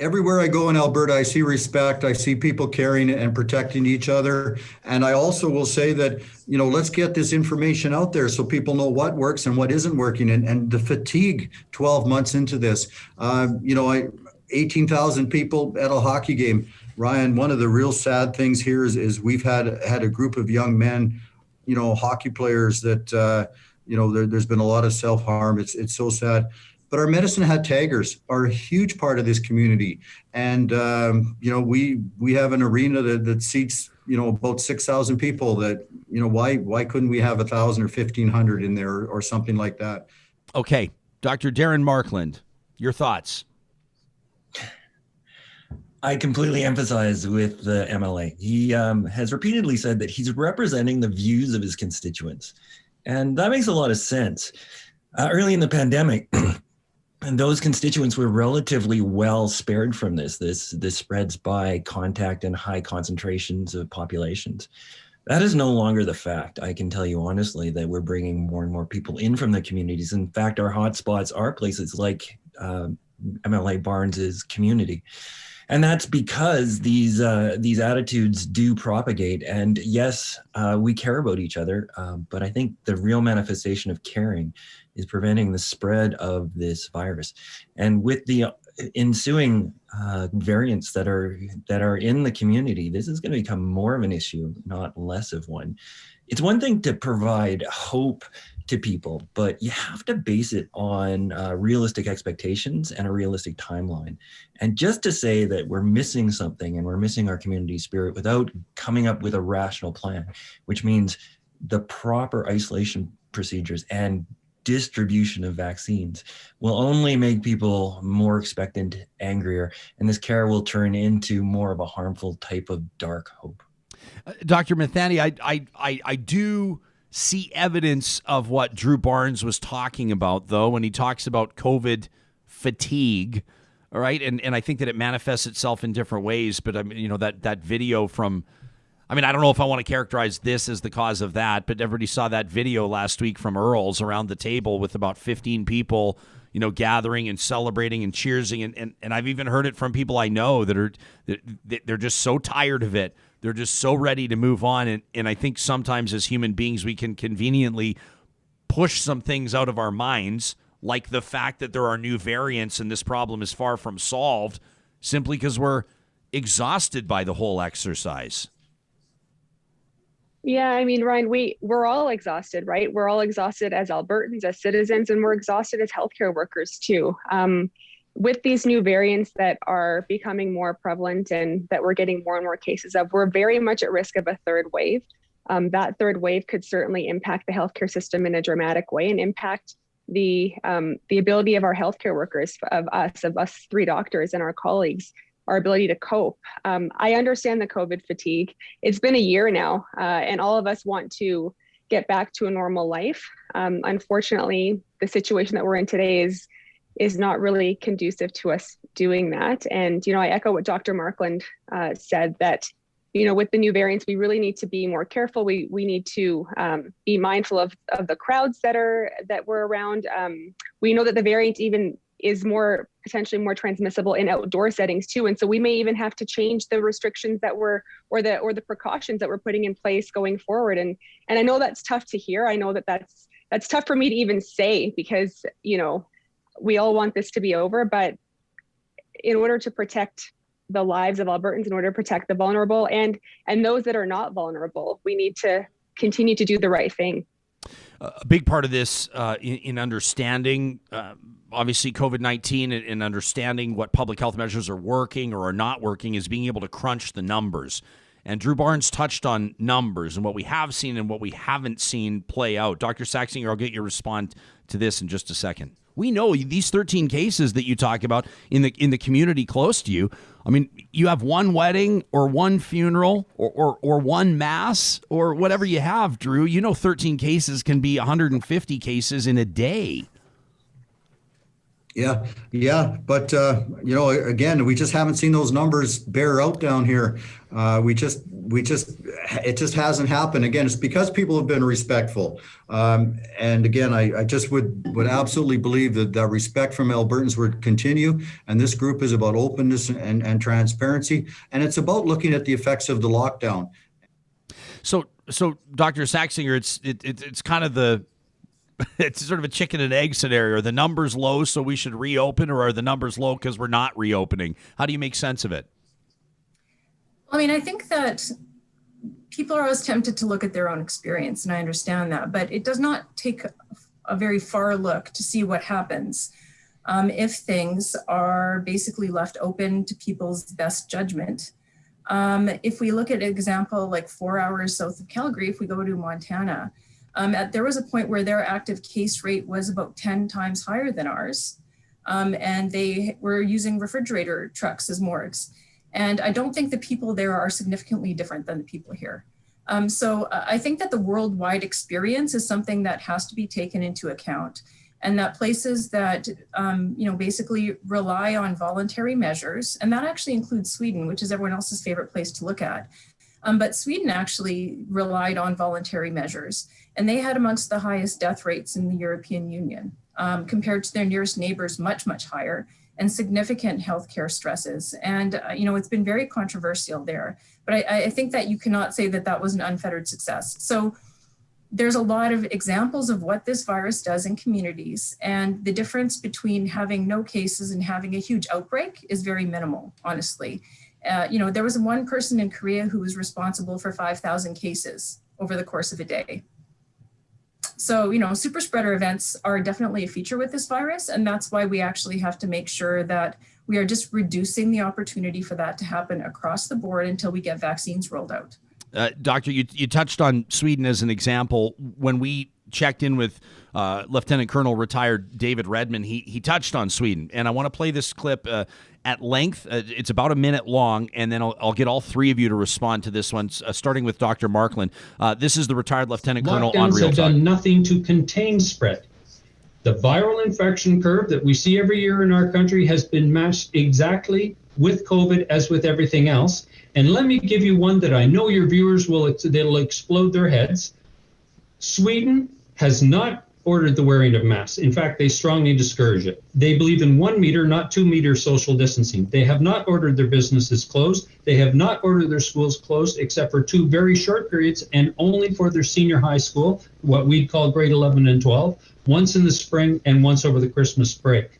Everywhere I go in Alberta, I see respect. I see people caring and protecting each other. And I also will say that, let's get this information out there so people know what works and what isn't working. And the fatigue 12 months into this, 18,000 people at a hockey game. Ryan, one of the real sad things here is we've had a group of young men, hockey players that, there's been a lot of self-harm. It's so sad. But our Medicine Hat taggers are a huge part of this community. And, we have an arena that seats, about 6,000 people that, why couldn't we have 1,000 or 1,500 in there or something like that? Okay. Dr. Darren Markland, your thoughts? I completely empathize with the MLA. He has repeatedly said that he's representing the views of his constituents. And that makes a lot of sense. Early in the pandemic, and those constituents were relatively well spared from this. This spreads by contact and high concentrations of populations. That is no longer the fact. I can tell you honestly that we're bringing more and more people in from the communities. In fact, our hotspots are places like MLA Barnes's community. And that's because these attitudes do propagate. And yes, we care about each other, but I think the real manifestation of caring is preventing the spread of this virus. And with the ensuing variants that are in the community, this is going to become more of an issue, not less of one. It's one thing to provide hope to people, but you have to base it on realistic expectations and a realistic timeline. And just to say that we're missing something and we're missing our community spirit without coming up with a rational plan, which means the proper isolation procedures and distribution of vaccines, will only make people more expectant, angrier, and this care will turn into more of a harmful type of dark hope. Dr. Mithani, I do see evidence of what Drew Barnes was talking about, though, when he talks about COVID fatigue, all right? And I think that it manifests itself in different ways, but that video from, I don't know if I want to characterize this as the cause of that, but everybody saw that video last week from Earl's around the table with about 15 people, gathering and celebrating and cheersing. And I've even heard it from people I know that they're just so tired of it. They're just so ready to move on. And I think sometimes as human beings, we can conveniently push some things out of our minds, like the fact that there are new variants and this problem is far from solved, simply because we're exhausted by the whole exercise. Yeah, Ryan, we're all exhausted, right? We're all exhausted as Albertans, as citizens, and we're exhausted as healthcare workers too. With these new variants that are becoming more prevalent and that we're getting more and more cases of, we're very much at risk of a third wave. That third wave could certainly impact the healthcare system in a dramatic way and impact the ability of our healthcare workers, of us 3 doctors and our colleagues, our ability to cope. I understand the COVID fatigue. It's been a year now, and all of us want to get back to a normal life. Unfortunately, the situation that we're in today is not really conducive to us doing that. And, I echo what Dr. Markland said, that, with the new variants, we really need to be more careful. We need to be mindful of the crowds that we're around. We know that the variant even is potentially more transmissible in outdoor settings too. And so we may even have to change the restrictions or the precautions that we're putting in place going forward. And I know that's tough to hear. I know that's tough for me to even say, because, we all want this to be over, but in order to protect the lives of Albertans, in order to protect the vulnerable and those that are not vulnerable, we need to continue to do the right thing. A big part of this in understanding, obviously, COVID-19 and understanding what public health measures are working or are not working is being able to crunch the numbers. And Drew Barnes touched on numbers and what we have seen and what we haven't seen play out. Dr. Saxinger, I'll get your response to this in just a second. We know these 13 cases that you talk about in the community close to you. I mean, you have one wedding or one funeral or one mass or whatever you have, Drew. 13 cases can be 150 cases in a day. Yeah. But, again, we just haven't seen those numbers bear out down here. It just hasn't happened. Again, it's because people have been respectful. And again, I just would absolutely believe that respect from Albertans would continue. And this group is about openness and transparency. And it's about looking at the effects of the lockdown. So Dr. Saxinger, it's kind of it's sort of a chicken and egg scenario. Are the numbers low, so we should reopen, or are the numbers low because we're not reopening? How do you make sense of it? I mean, I think that people are always tempted to look at their own experience, and I understand that, but it does not take a very far look to see what happens if things are basically left open to people's best judgment. If we look at an example like 4 hours south of Calgary, if we go to Montana, there was a point where their active case rate was about 10 times higher than ours. And they were using refrigerator trucks as morgues. And I don't think the people there are significantly different than the people here. So I think that the worldwide experience is something that has to be taken into account, and that places that, basically rely on voluntary measures, and that actually includes Sweden, which is everyone else's favorite place to look at. But Sweden actually relied on voluntary measures, and they had amongst the highest death rates in the European Union, compared to their nearest neighbors, much, much higher, and significant healthcare stresses. And, it's been very controversial there. But I think that you cannot say that that was an unfettered success. So there's a lot of examples of what this virus does in communities, and the difference between having no cases and having a huge outbreak is very minimal, honestly. There was one person in Korea who was responsible for 5,000 cases over the course of a day. So, super spreader events are definitely a feature with this virus. And that's why we actually have to make sure that we are just reducing the opportunity for that to happen across the board until we get vaccines rolled out. Doctor, you touched on Sweden as an example. When we checked in with Lieutenant Colonel retired David Redman, he touched on Sweden. And I want to play this clip at length. It's about a minute long, and then I'll get all three of you to respond to this one, starting with Dr. Markland. This is the retired Lieutenant Colonel on Real Talk. Lockdowns have done nothing to contain spread. The viral infection curve that we see every year in our country has been matched exactly with COVID as with everything else. And let me give you one that I know your viewers they'll explode their heads. Sweden has not ordered the wearing of masks. In fact, they strongly discourage it. They believe in 1 meter, not 2 meter social distancing. They have not ordered their businesses closed. They have not ordered their schools closed, except for 2 very short periods, and only for their senior high school, what we'd call grade 11 and 12, once in the spring and once over the Christmas break.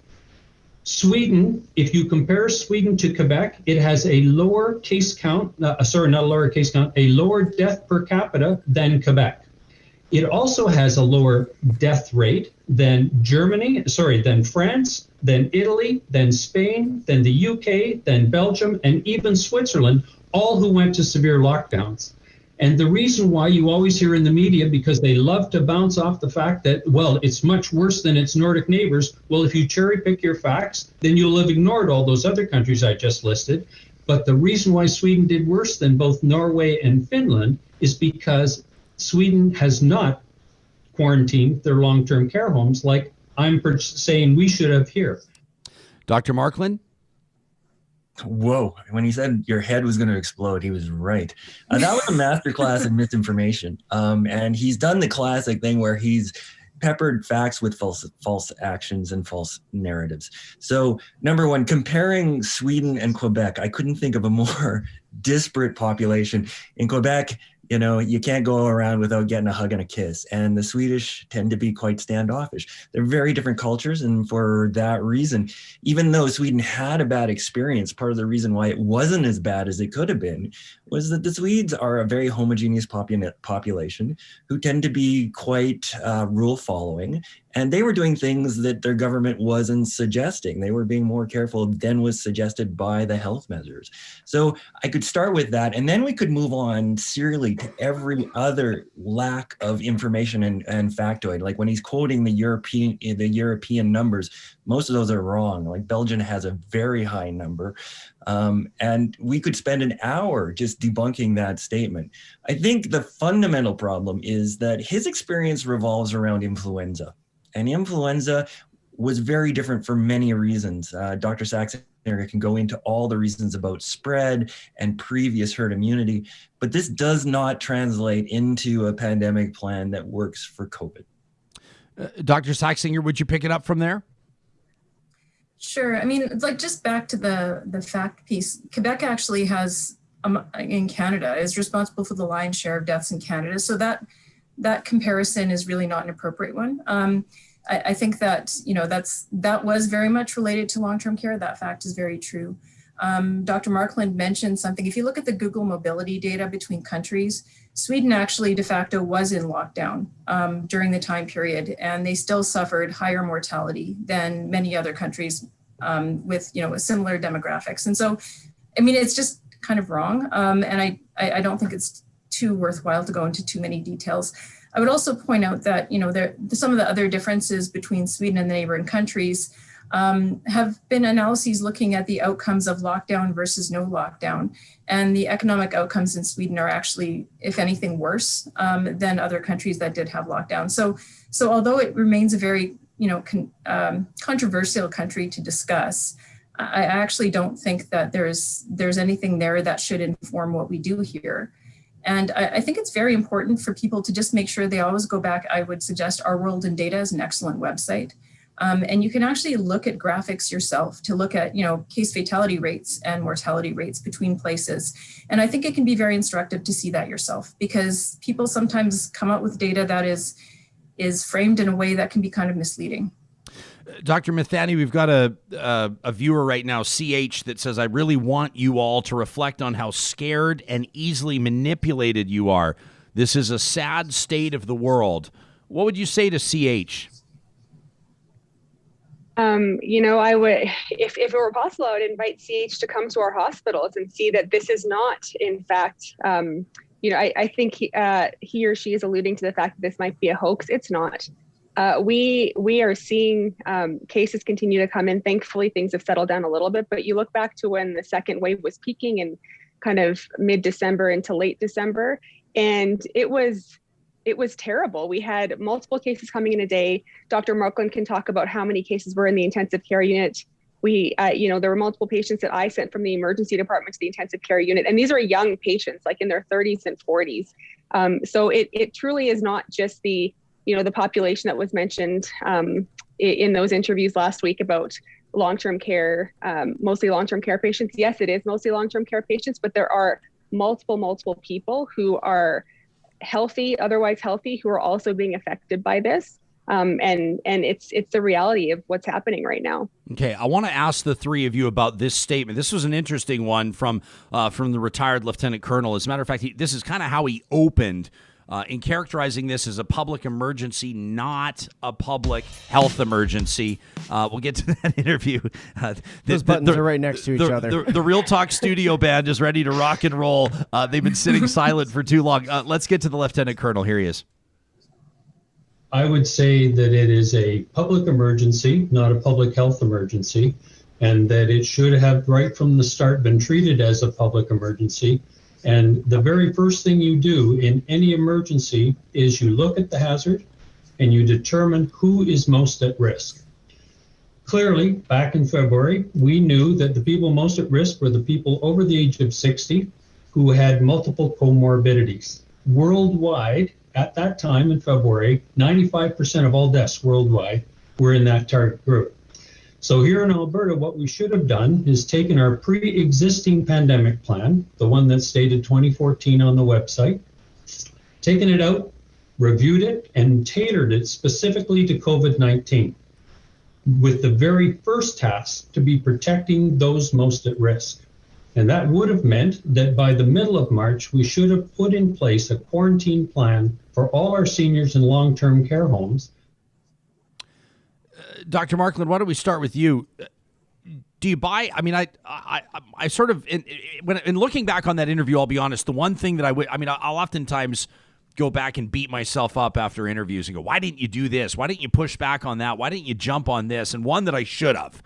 Sweden, if you compare Sweden to Quebec, it has a lower case count, a lower death per capita than Quebec. It also has a lower death rate than than France, than Italy, than Spain, than the UK, than Belgium, and even Switzerland, all who went to severe lockdowns. And the reason why you always hear in the media, because they love to bounce off the fact that, well, it's much worse than its Nordic neighbors. Well, if you cherry pick your facts, then you'll have ignored all those other countries I just listed. But the reason why Sweden did worse than both Norway and Finland is because Sweden has not quarantined their long-term care homes like I'm saying we should have here. Dr. Markland? Whoa. When he said your head was going to explode, he was right. That was a masterclass in misinformation. And he's done the classic thing where he's peppered facts with false actions and false narratives. So, number one, comparing Sweden and Quebec, I couldn't think of a more disparate population. In Quebec, you can't go around without getting a hug and a kiss. And the Swedish tend to be quite standoffish. They're very different cultures. And for that reason, even though Sweden had a bad experience, part of the reason why it wasn't as bad as it could have been was that the Swedes are a very homogeneous population who tend to be quite rule following. And they were doing things that their government wasn't suggesting. They were being more careful than was suggested by the health measures. So I could start with that, and then we could move on serially to every other lack of information and factoid. Like when he's quoting the European numbers, most of those are wrong. Like Belgium has a very high number. And we could spend an hour just debunking that statement. I think the fundamental problem is that his experience revolves around influenza. And influenza was very different for many reasons. Dr. Saxinger can go into all the reasons about spread and previous herd immunity, but this does not translate into a pandemic plan that works for COVID. Dr. Saxinger, would you pick it up from there? Sure. I mean, like just back to the fact piece, Quebec actually has, in Canada, is responsible for the lion's share of deaths in Canada. So that comparison is really not an appropriate one. I think that, that was very much related to long-term care. That fact is very true. Dr. Markland mentioned something. If you look at the Google mobility data between countries, Sweden actually de facto was in lockdown during the time period, and they still suffered higher mortality than many other countries with similar demographics. And so, I mean, it's just kind of wrong. And I don't think it's too worthwhile to go into too many details. I would also point out that, some of the other differences between Sweden and the neighboring countries have been analyses looking at the outcomes of lockdown versus no lockdown. And the economic outcomes in Sweden are actually, if anything, worse than other countries that did have lockdown. So although it remains a very, controversial country to discuss, I actually don't think that there's anything there that should inform what we do here. And I think it's very important for people to just make sure they always go back. I would suggest Our World in Data is an excellent website. And you can actually look at graphics yourself to look at, case fatality rates and mortality rates between places. And I think it can be very instructive to see that yourself, because people sometimes come up with data that is framed in a way that can be kind of misleading. Dr. Mithani, we've got a viewer right now, CH, that says, I really want you all to reflect on how scared and easily manipulated you are. This is a sad state of the world. What would you say to CH? I would, if it were possible, I would invite CH to come to our hospitals and see that this is not, in fact, I think he or she is alluding to the fact that this might be a hoax. It's not. We are seeing cases continue to come in. Thankfully, things have settled down a little bit, but you look back to when the second wave was peaking in kind of mid-December into late December, and it was terrible. We had multiple cases coming in a day. Dr. Markland can talk about how many cases were in the intensive care unit. There were multiple patients that I sent from the emergency department to the intensive care unit. And these are young patients, like in their 30s and 40s. So it truly is not just the population that was mentioned in those interviews last week about long-term care, mostly long-term care patients. Yes, it is mostly long-term care patients, but there are multiple people who are otherwise healthy, who are also being affected by this. And it's the reality of what's happening right now. Okay, I want to ask the three of you about this statement. This was an interesting one from the retired lieutenant colonel. As a matter of fact, this is kind of how he opened in characterizing this as a public emergency, not a public health emergency. We'll get to that interview. Those buttons are right next to each other. The Real Talk studio band is ready to rock and roll. They've been sitting silent for too long. Let's get to the lieutenant colonel. Here he is. I would say that it is a public emergency, not a public health emergency, and that it should have right from the start been treated as a public emergency. And the very first thing you do in any emergency is you look at the hazard and you determine who is most at risk. Clearly, back in February, we knew that the people most at risk were the people over the age of 60 who had multiple comorbidities. Worldwide, at that time in February, 95% of all deaths worldwide were in that target group. So here in Alberta, what we should have done is taken our pre-existing pandemic plan, the one that's dated 2014 on the website, taken it out, reviewed it, and tailored it specifically to COVID-19, with the very first task to be protecting those most at risk. And that would have meant that by the middle of March, we should have put in place a quarantine plan for all our seniors in long-term care homes. Dr. Markland, why don't we start with you? Do you buy? I mean, I sort of, in looking back on that interview, I'll be honest, the one thing that I'll oftentimes go back and beat myself up after interviews and go, why didn't you do this? Why didn't you push back on that? Why didn't you jump on this? And one that I should have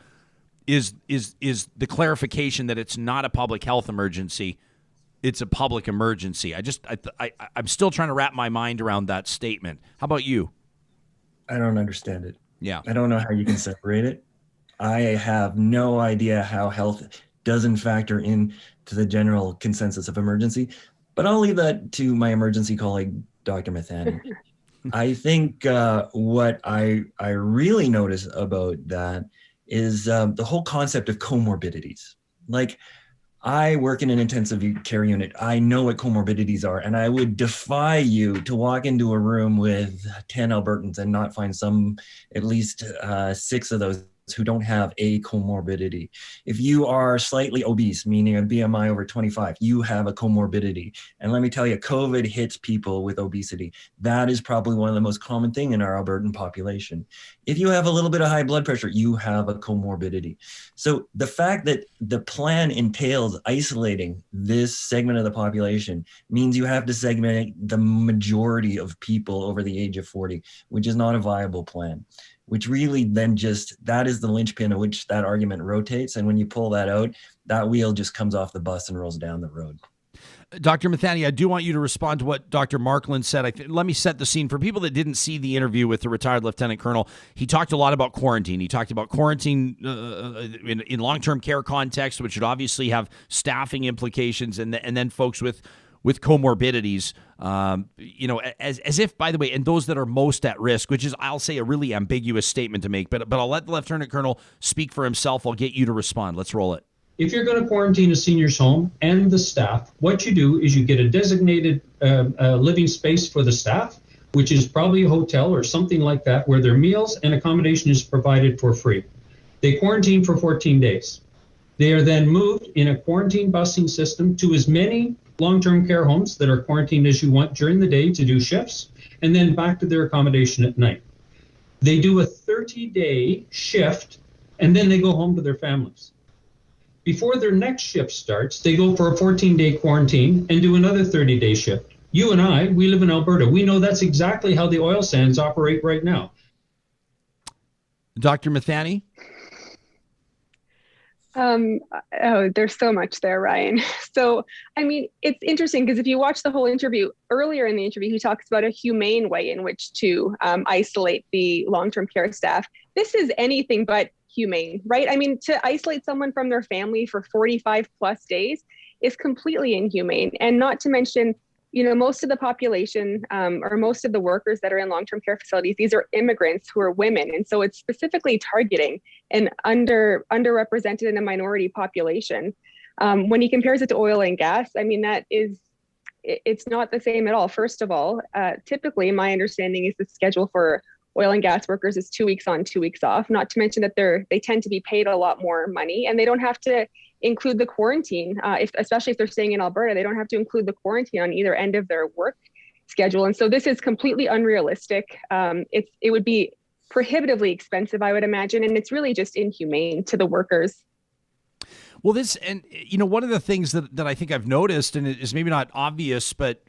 is the clarification that it's not a public health emergency. It's a public emergency. I'm still trying to wrap my mind around that statement. How about you? I don't understand it. Yeah. I don't know how you can separate it. I have no idea how health doesn't factor in to the general consensus of emergency, but I'll leave that to my emergency colleague, Dr. Mithani. I think what I really notice about that is the whole concept of comorbidities. Like, I work in an intensive care unit. I know what comorbidities are, and I would defy you to walk into a room with 10 Albertans and not find at least 6 of those who don't have a comorbidity. If you are slightly obese, meaning a BMI over 25, you have a comorbidity. And let me tell you, COVID hits people with obesity. That is probably one of the most common thing in our Albertan population. If you have a little bit of high blood pressure, you have a comorbidity. So the fact that the plan entails isolating this segment of the population means you have to segment the majority of people over the age of 40, which is not a viable plan. Which really then that is the linchpin at which that argument rotates. And when you pull that out, that wheel just comes off the bus and rolls down the road. Dr. Mithani, I do want you to respond to what Dr. Markland said. Let me set the scene for people that didn't see the interview with the retired lieutenant colonel. He talked a lot about quarantine. He talked about quarantine in long-term care context, which would obviously have staffing implications, and then folks with comorbidities, as if, by the way, and those that are most at risk, which is, I'll say, a really ambiguous statement to make, but I'll let the Lieutenant Colonel speak for himself. I'll get you to respond. Let's roll it. If you're going to quarantine a senior's home and the staff, what you do is you get a designated living space for the staff, which is probably a hotel or something like that, where their meals and accommodation is provided for free. They quarantine for 14 days. They are then moved in a quarantine busing system to as many long-term care homes that are quarantined as you want during the day to do shifts, and then back to their accommodation at night. They do a 30-day shift, and then they go home to their families. Before their next shift starts, they go for a 14-day quarantine and do another 30-day shift. You and I, we live in Alberta. We know that's exactly how the oil sands operate right now. Dr. Mithani? There's so much there, Ryan. So, I mean, it's interesting because if you watch the whole interview, earlier in the interview, he talks about a humane way in which to isolate the long-term care staff. This is anything but humane, right? I mean, to isolate someone from their family for 45 plus days is completely inhumane. And not to mention, most of the population or most of the workers that are in long-term care facilities, these are immigrants who are women. And so it's specifically targeting an underrepresented and a minority population. When he compares it to oil and gas, I mean, it's not the same at all. First of all, typically my understanding is the schedule for oil and gas workers is 2 weeks on, 2 weeks off, not to mention that they tend to be paid a lot more money, and they don't have to include the quarantine, especially if they're staying in Alberta, they don't have to include the quarantine on either end of their work schedule. And so this is completely unrealistic. It would be prohibitively expensive, I would imagine, and it's really just inhumane to the workers. Well, one of the things that I think I've noticed, and it is maybe not obvious, but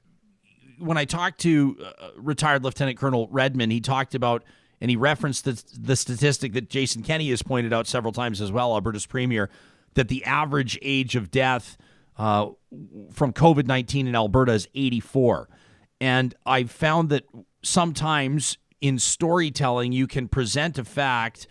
when I talked to retired Lieutenant Colonel Redman, he talked about, and he referenced the statistic that Jason Kenney has pointed out several times as well, Alberta's premier, that the average age of death from COVID-19 in Alberta is 84. And I've found that sometimes in storytelling, you can present a fact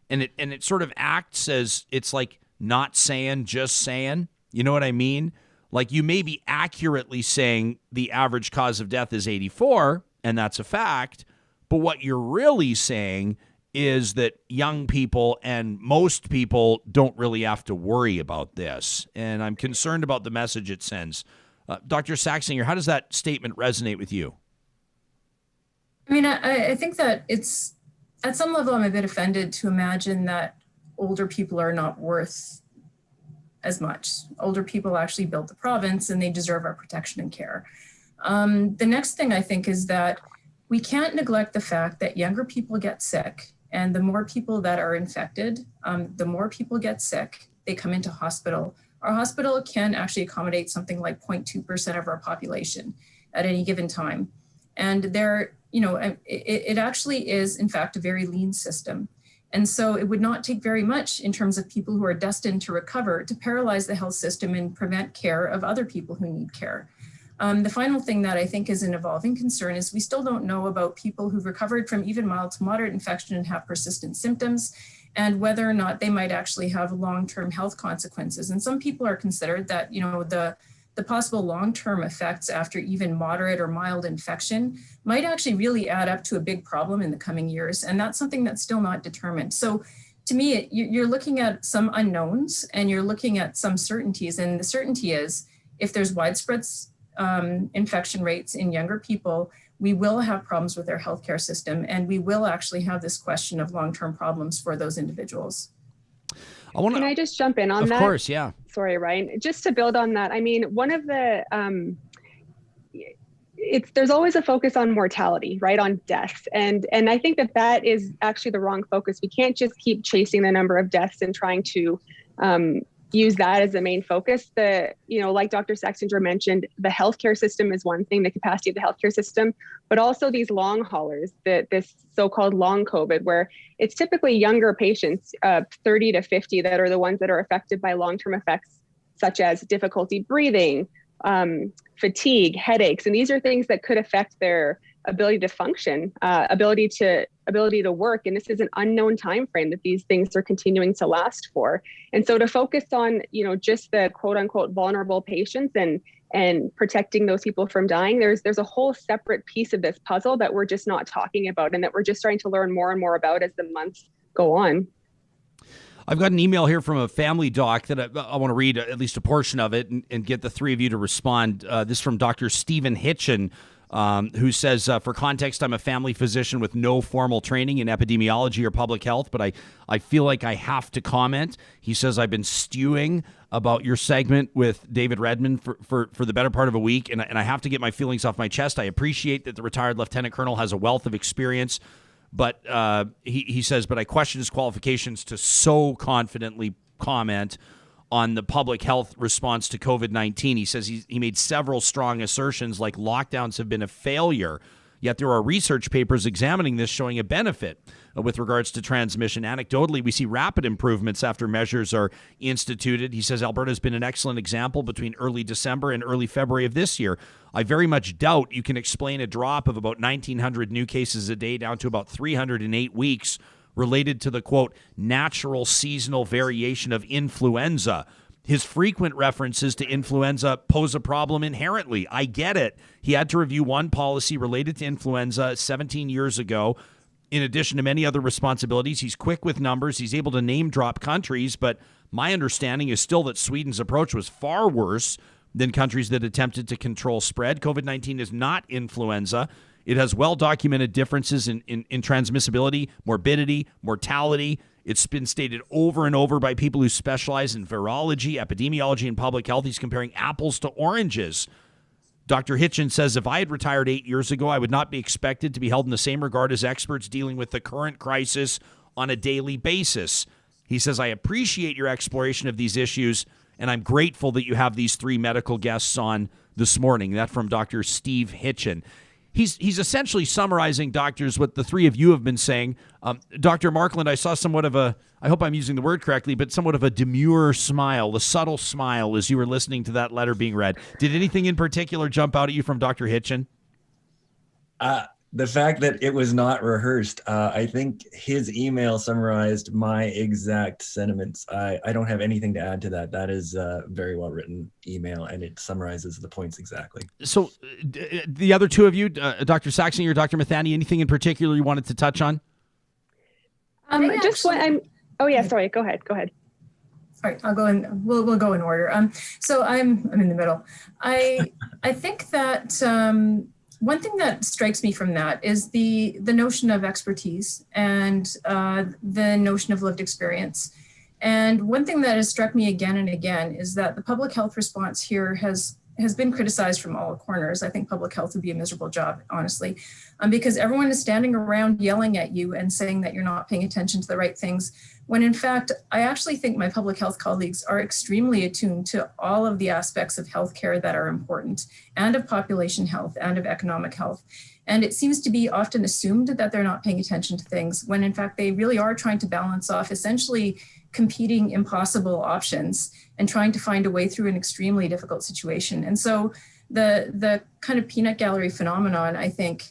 and it sort of acts as it's like not saying, just saying. You know what I mean? Like, you may be accurately saying the average cause of death is 84, and that's a fact. But what you're really saying is that young people and most people don't really have to worry about this. And I'm concerned about the message it sends. Dr. Saxinger, how does that statement resonate with you? I mean, I think that it's, at some level, I'm a bit offended to imagine that older people are not worth as much. Older people actually built the province and they deserve our protection and care. The next thing I think is that we can't neglect the fact that younger people get sick And the more people that are infected, the more people get sick, they come into hospital. Our hospital can actually accommodate something like 0.2% of our population at any given time. And there, it actually is, in fact, a very lean system. And so it would not take very much in terms of people who are destined to recover to paralyze the health system and prevent care of other people who need care. The final thing that I think is an evolving concern is we still don't know about people who've recovered from even mild to moderate infection and have persistent symptoms, and whether or not they might actually have long-term health consequences. And some people are considered that, the possible long-term effects after even moderate or mild infection might actually really add up to a big problem in the coming years. And that's something that's still not determined. So to me, you're looking at some unknowns and you're looking at some certainties. And the certainty is if there's widespread infection rates in younger people, we will have problems with our healthcare system, and we will actually have this question of long-term problems for those individuals. Can I just jump in on that? Of course, yeah. Sorry, Ryan. Just to build on that, I mean, one of the, there's always a focus on mortality, right, on deaths. And I think that is actually the wrong focus. We can't just keep chasing the number of deaths and trying to use that as the main focus. Like Dr. Saxinger mentioned, the healthcare system is one thing, the capacity of the healthcare system, but also these long haulers, this so-called long COVID, where it's typically younger patients, 30 to 50, that are the ones that are affected by long-term effects, such as difficulty breathing, fatigue, headaches. And these are things that could affect their ability to function, ability to work. And this is an unknown time frame that these things are continuing to last for. And so to focus on, just the quote unquote vulnerable patients and protecting those people from dying, there's a whole separate piece of this puzzle that we're just not talking about and that we're just starting to learn more and more about as the months go on. I've got an email here from a family doc that I want to read at least a portion of it and get the three of you to respond. This is from Dr. Stephen Hitchen, who says, for context, I'm a family physician with no formal training in epidemiology or public health, but I feel like I have to comment. He says, I've been stewing about your segment with David Redman for the better part of a week, and I have to get my feelings off my chest. I appreciate that the retired lieutenant colonel has a wealth of experience, but he says, but I question his qualifications to so confidently comment on the public health response to COVID-19. He says he made several strong assertions like lockdowns have been a failure, yet there are research papers examining this showing a benefit with regards to transmission. Anecdotally, we see rapid improvements after measures are instituted. He says Alberta has been an excellent example between early December and early February of this year. I very much doubt you can explain a drop of about 1,900 new cases a day down to about 300 in 8 weeks related to the, quote, natural seasonal variation of influenza. His frequent references to influenza pose a problem inherently. I get it. He had to review one policy related to influenza 17 years ago. In addition to many other responsibilities, he's quick with numbers. He's able to name drop countries, but my understanding is still that Sweden's approach was far worse than countries that attempted to control spread. COVID-19 is not influenza. It has well-documented differences in transmissibility, morbidity, mortality. It's been stated over and over by people who specialize in virology, epidemiology, and public health. He's comparing apples to oranges. Dr. Hitchen says, if I had retired 8 years ago, I would not be expected to be held in the same regard as experts dealing with the current crisis on a daily basis. He says, I appreciate your exploration of these issues, and I'm grateful that you have these three medical guests on this morning. That from Dr. Steve Hitchen. He's essentially summarizing, doctors, what the three of you have been saying. Dr. Markland, I saw somewhat of a, I hope I'm using the word correctly, but somewhat of a demure smile, a subtle smile as you were listening to that letter being read. Did anything in particular jump out at you from Dr. Hitchen? The fact that it was not rehearsed. I think his email summarized my exact sentiments. I don't have anything to add to that. That is a very well written email, and it summarizes the points exactly. So the other two of you, Dr. Saxinger or Dr. Mithani, anything in particular you wanted to touch on? Just what I'm. Oh yeah, sorry. Go ahead. All right, I'll go in. We'll go in order. So I'm in the middle. I think that. One thing that strikes me from that is the notion of expertise and the notion of lived experience. And one thing that has struck me again and again is that the public health response here has has been criticized from all corners. I think public health would be a miserable job, honestly, because everyone is standing around yelling at you and saying that you're not paying attention to the right things, when in fact, I actually think my public health colleagues are extremely attuned to all of the aspects of healthcare that are important, and of population health and of economic health. And it seems to be often assumed that they're not paying attention to things, when in fact they really are trying to balance off essentially competing impossible options and trying to find a way through an extremely difficult situation. And so the kind of peanut gallery phenomenon, I think,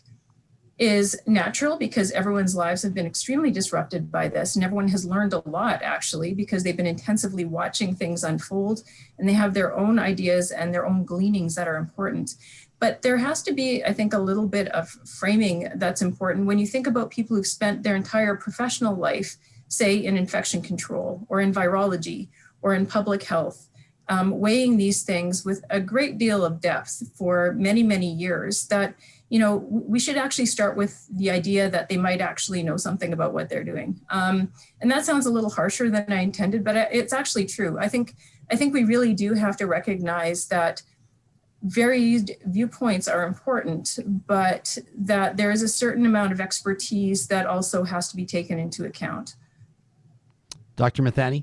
is natural because everyone's lives have been extremely disrupted by this, and everyone has learned a lot, actually, because they've been intensively watching things unfold, and they have their own ideas and their own gleanings that are important. But there has to be, I think, a little bit of framing that's important. When you think about people who've spent their entire professional life, say in infection control or in virology or in public health, weighing these things with a great deal of depth for many, many years, that, you know, we should actually start with the idea that they might actually know something about what they're doing. And that sounds a little harsher than I intended, but it's actually true. I think we really do have to recognize that varied viewpoints are important, but that there is a certain amount of expertise that also has to be taken into account. Dr. Mithani?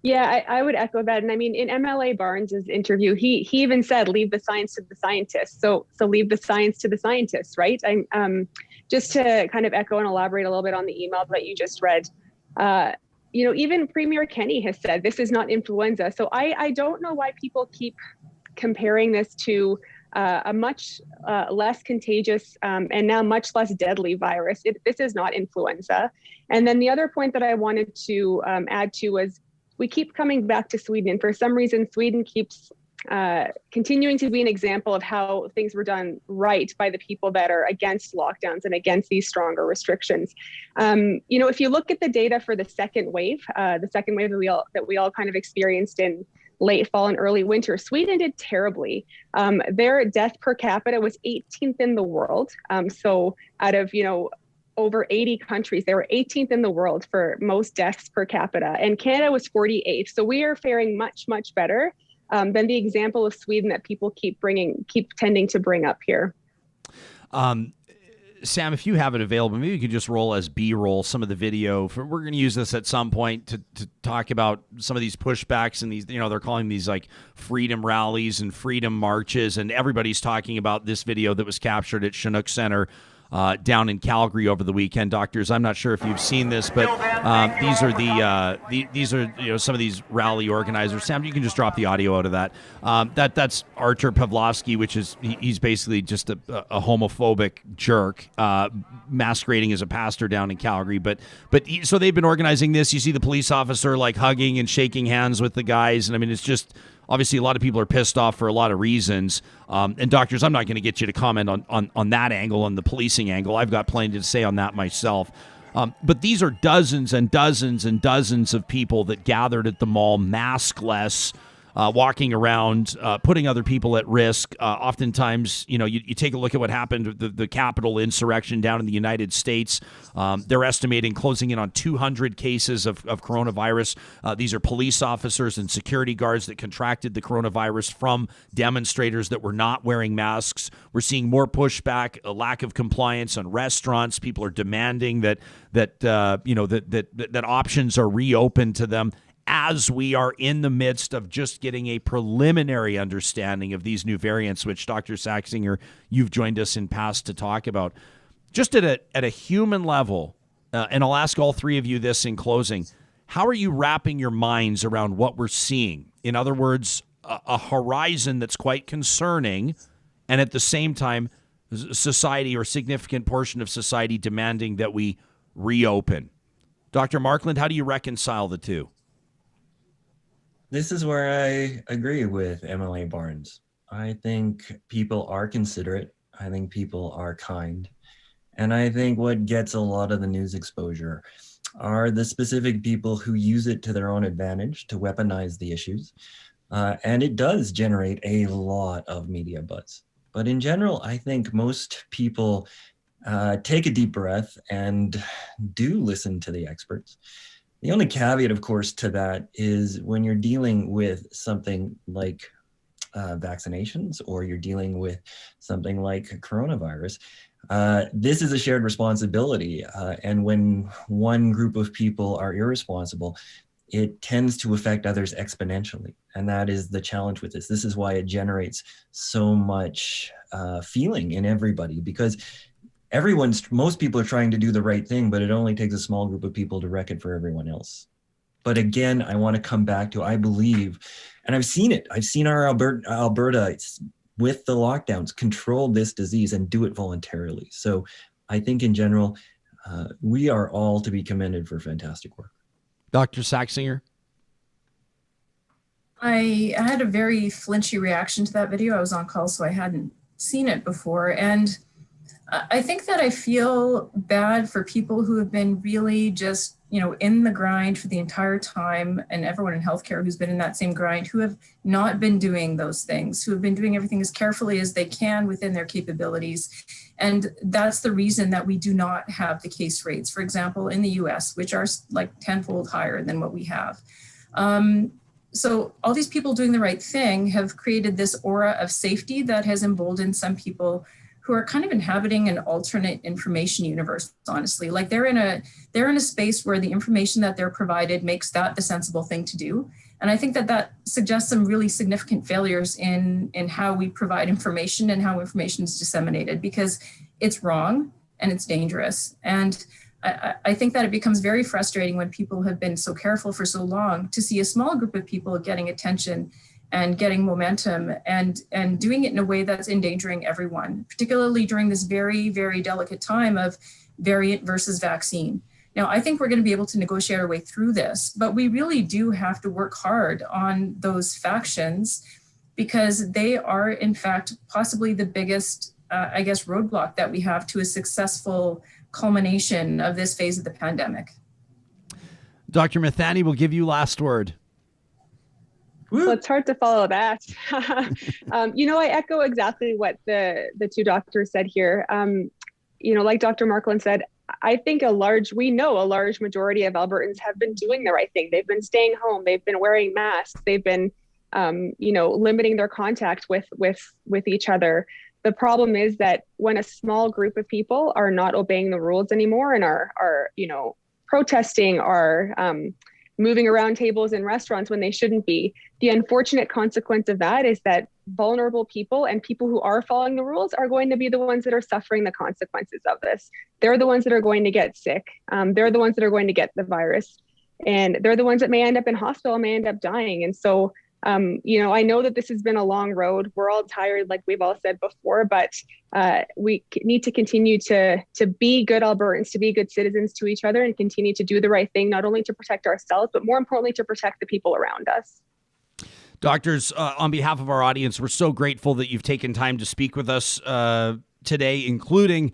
Yeah, I would echo that. And I mean, in MLA Barnes's interview, he even said, leave the science to the scientists. So leave the science to the scientists, right? I'm just to kind of echo and elaborate a little bit on the email that you just read. You know, even Premier Kenney has said this is not influenza. So I don't know why people keep comparing this to a much less contagious and now much less deadly virus. This is not influenza. And then the other point that I wanted to add to was, we keep coming back to Sweden, and for some reason, Sweden keeps continuing to be an example of how things were done right by the people that are against lockdowns and against these stronger restrictions. You know, if you look at the data for the second wave that we all kind of experienced in late fall and early winter, Sweden did terribly. Their death per capita was 18th in the world. So out of, you know, over 80 countries, they were 18th in the world for most deaths per capita, and Canada was 48th. So we are faring much, much better than the example of Sweden that people keep tending to bring up here. Sam, if you have it available, maybe you could just roll as B-roll some of the video. We're going to use this at some point to talk about some of these pushbacks and these, you know, they're calling these like freedom rallies and freedom marches, and everybody's talking about this video that was captured at Chinook Center down in Calgary over the weekend. Doctors, I'm not sure if you've seen this, but these are you know, some of these rally organizers. Sam, you can just drop the audio out of that. That's Artur Pawlowski, which is he's basically just a homophobic jerk masquerading as a pastor down in Calgary. So they've been organizing this. You see the police officer like hugging and shaking hands with the guys, and I mean, it's just. Obviously, a lot of people are pissed off for a lot of reasons. And doctors, I'm not going to get you to comment on that angle, on the policing angle. I've got plenty to say on that myself. But these are dozens and dozens and dozens of people that gathered at the mall, maskless, walking around, putting other people at risk. Oftentimes, you know, you take a look at what happened, the Capitol insurrection down in the United States. They're estimating closing in on 200 cases of coronavirus. These are police officers and security guards that contracted the coronavirus from demonstrators that were not wearing masks. We're seeing more pushback, a lack of compliance on restaurants. People are demanding that options are reopened to them, as we are in the midst of just getting a preliminary understanding of these new variants, which Dr. Saxinger, you've joined us in past to talk about. Just at a human level, and I'll ask all three of you this in closing, how are you wrapping your minds around what we're seeing? In other words, a horizon that's quite concerning, and at the same time, society or significant portion of society demanding that we reopen. Dr. Markland, how do you reconcile the two? This is where I agree with MLA Barnes. I think people are considerate. I think people are kind. And I think what gets a lot of the news exposure are the specific people who use it to their own advantage to weaponize the issues. And it does generate a lot of media buzz. But in general, I think most people take a deep breath and do listen to the experts. The only caveat, of course, to that is when you're dealing with something like vaccinations or you're dealing with something like coronavirus. This is a shared responsibility. And when one group of people are irresponsible, it tends to affect others exponentially. And that is the challenge with this. This is why it generates so much feeling in everybody, because most people are trying to do the right thing, but it only takes a small group of people to wreck it for everyone else. But again, I want to come back to, I believe, and I've seen it. I've seen our Alberta with the lockdowns control this disease and do it voluntarily. So I think in general, we are all to be commended for fantastic work. Dr. Saxinger? I had a very flinchy reaction to that video. I was on call, so I hadn't seen it before. And I think that I feel bad for people who have been really just, in the grind for the entire time, and everyone in healthcare who's been in that same grind, who have not been doing those things, who have been doing everything as carefully as they can within their capabilities. And that's the reason that we do not have the case rates, for example, in the US, which are like tenfold higher than what we have. So all these people doing the right thing have created this aura of safety that has emboldened some people who are kind of inhabiting an alternate information universe, honestly. Like they're in a space where the information that they're provided makes that the sensible thing to do. And I think that suggests some really significant failures in how we provide information and how information is disseminated, because it's wrong and it's dangerous. And I think that it becomes very frustrating when people have been so careful for so long to see a small group of people getting attention and getting momentum and doing it in a way that's endangering everyone, particularly during this very, very delicate time of variant versus vaccine. Now, I think we're going to be able to negotiate our way through this, but we really do have to work hard on those factions, because they are, in fact, possibly the biggest, roadblock that we have to a successful culmination of this phase of the pandemic. Dr. Mithani, will give you last word. Well, it's hard to follow that. I echo exactly what the two doctors said here. Like Dr. Markland said, I think we know a large majority of Albertans have been doing the right thing. They've been staying home. They've been wearing masks. They've been, limiting their contact with each other. The problem is that when a small group of people are not obeying the rules anymore and are protesting, are moving around tables in restaurants when they shouldn't be, the unfortunate consequence of that is that vulnerable people and people who are following the rules are going to be the ones that are suffering the consequences of this. They're the ones that are going to get sick. They're the ones that are going to get the virus. And they're the ones that may end up in hospital, may end up dying. And so, I know that this has been a long road. We're all tired, like we've all said before, but we need to continue to be good Albertans, to be good citizens to each other, and continue to do the right thing, not only to protect ourselves, but more importantly, to protect the people around us. Doctors, on behalf of our audience, we're so grateful that you've taken time to speak with us today, including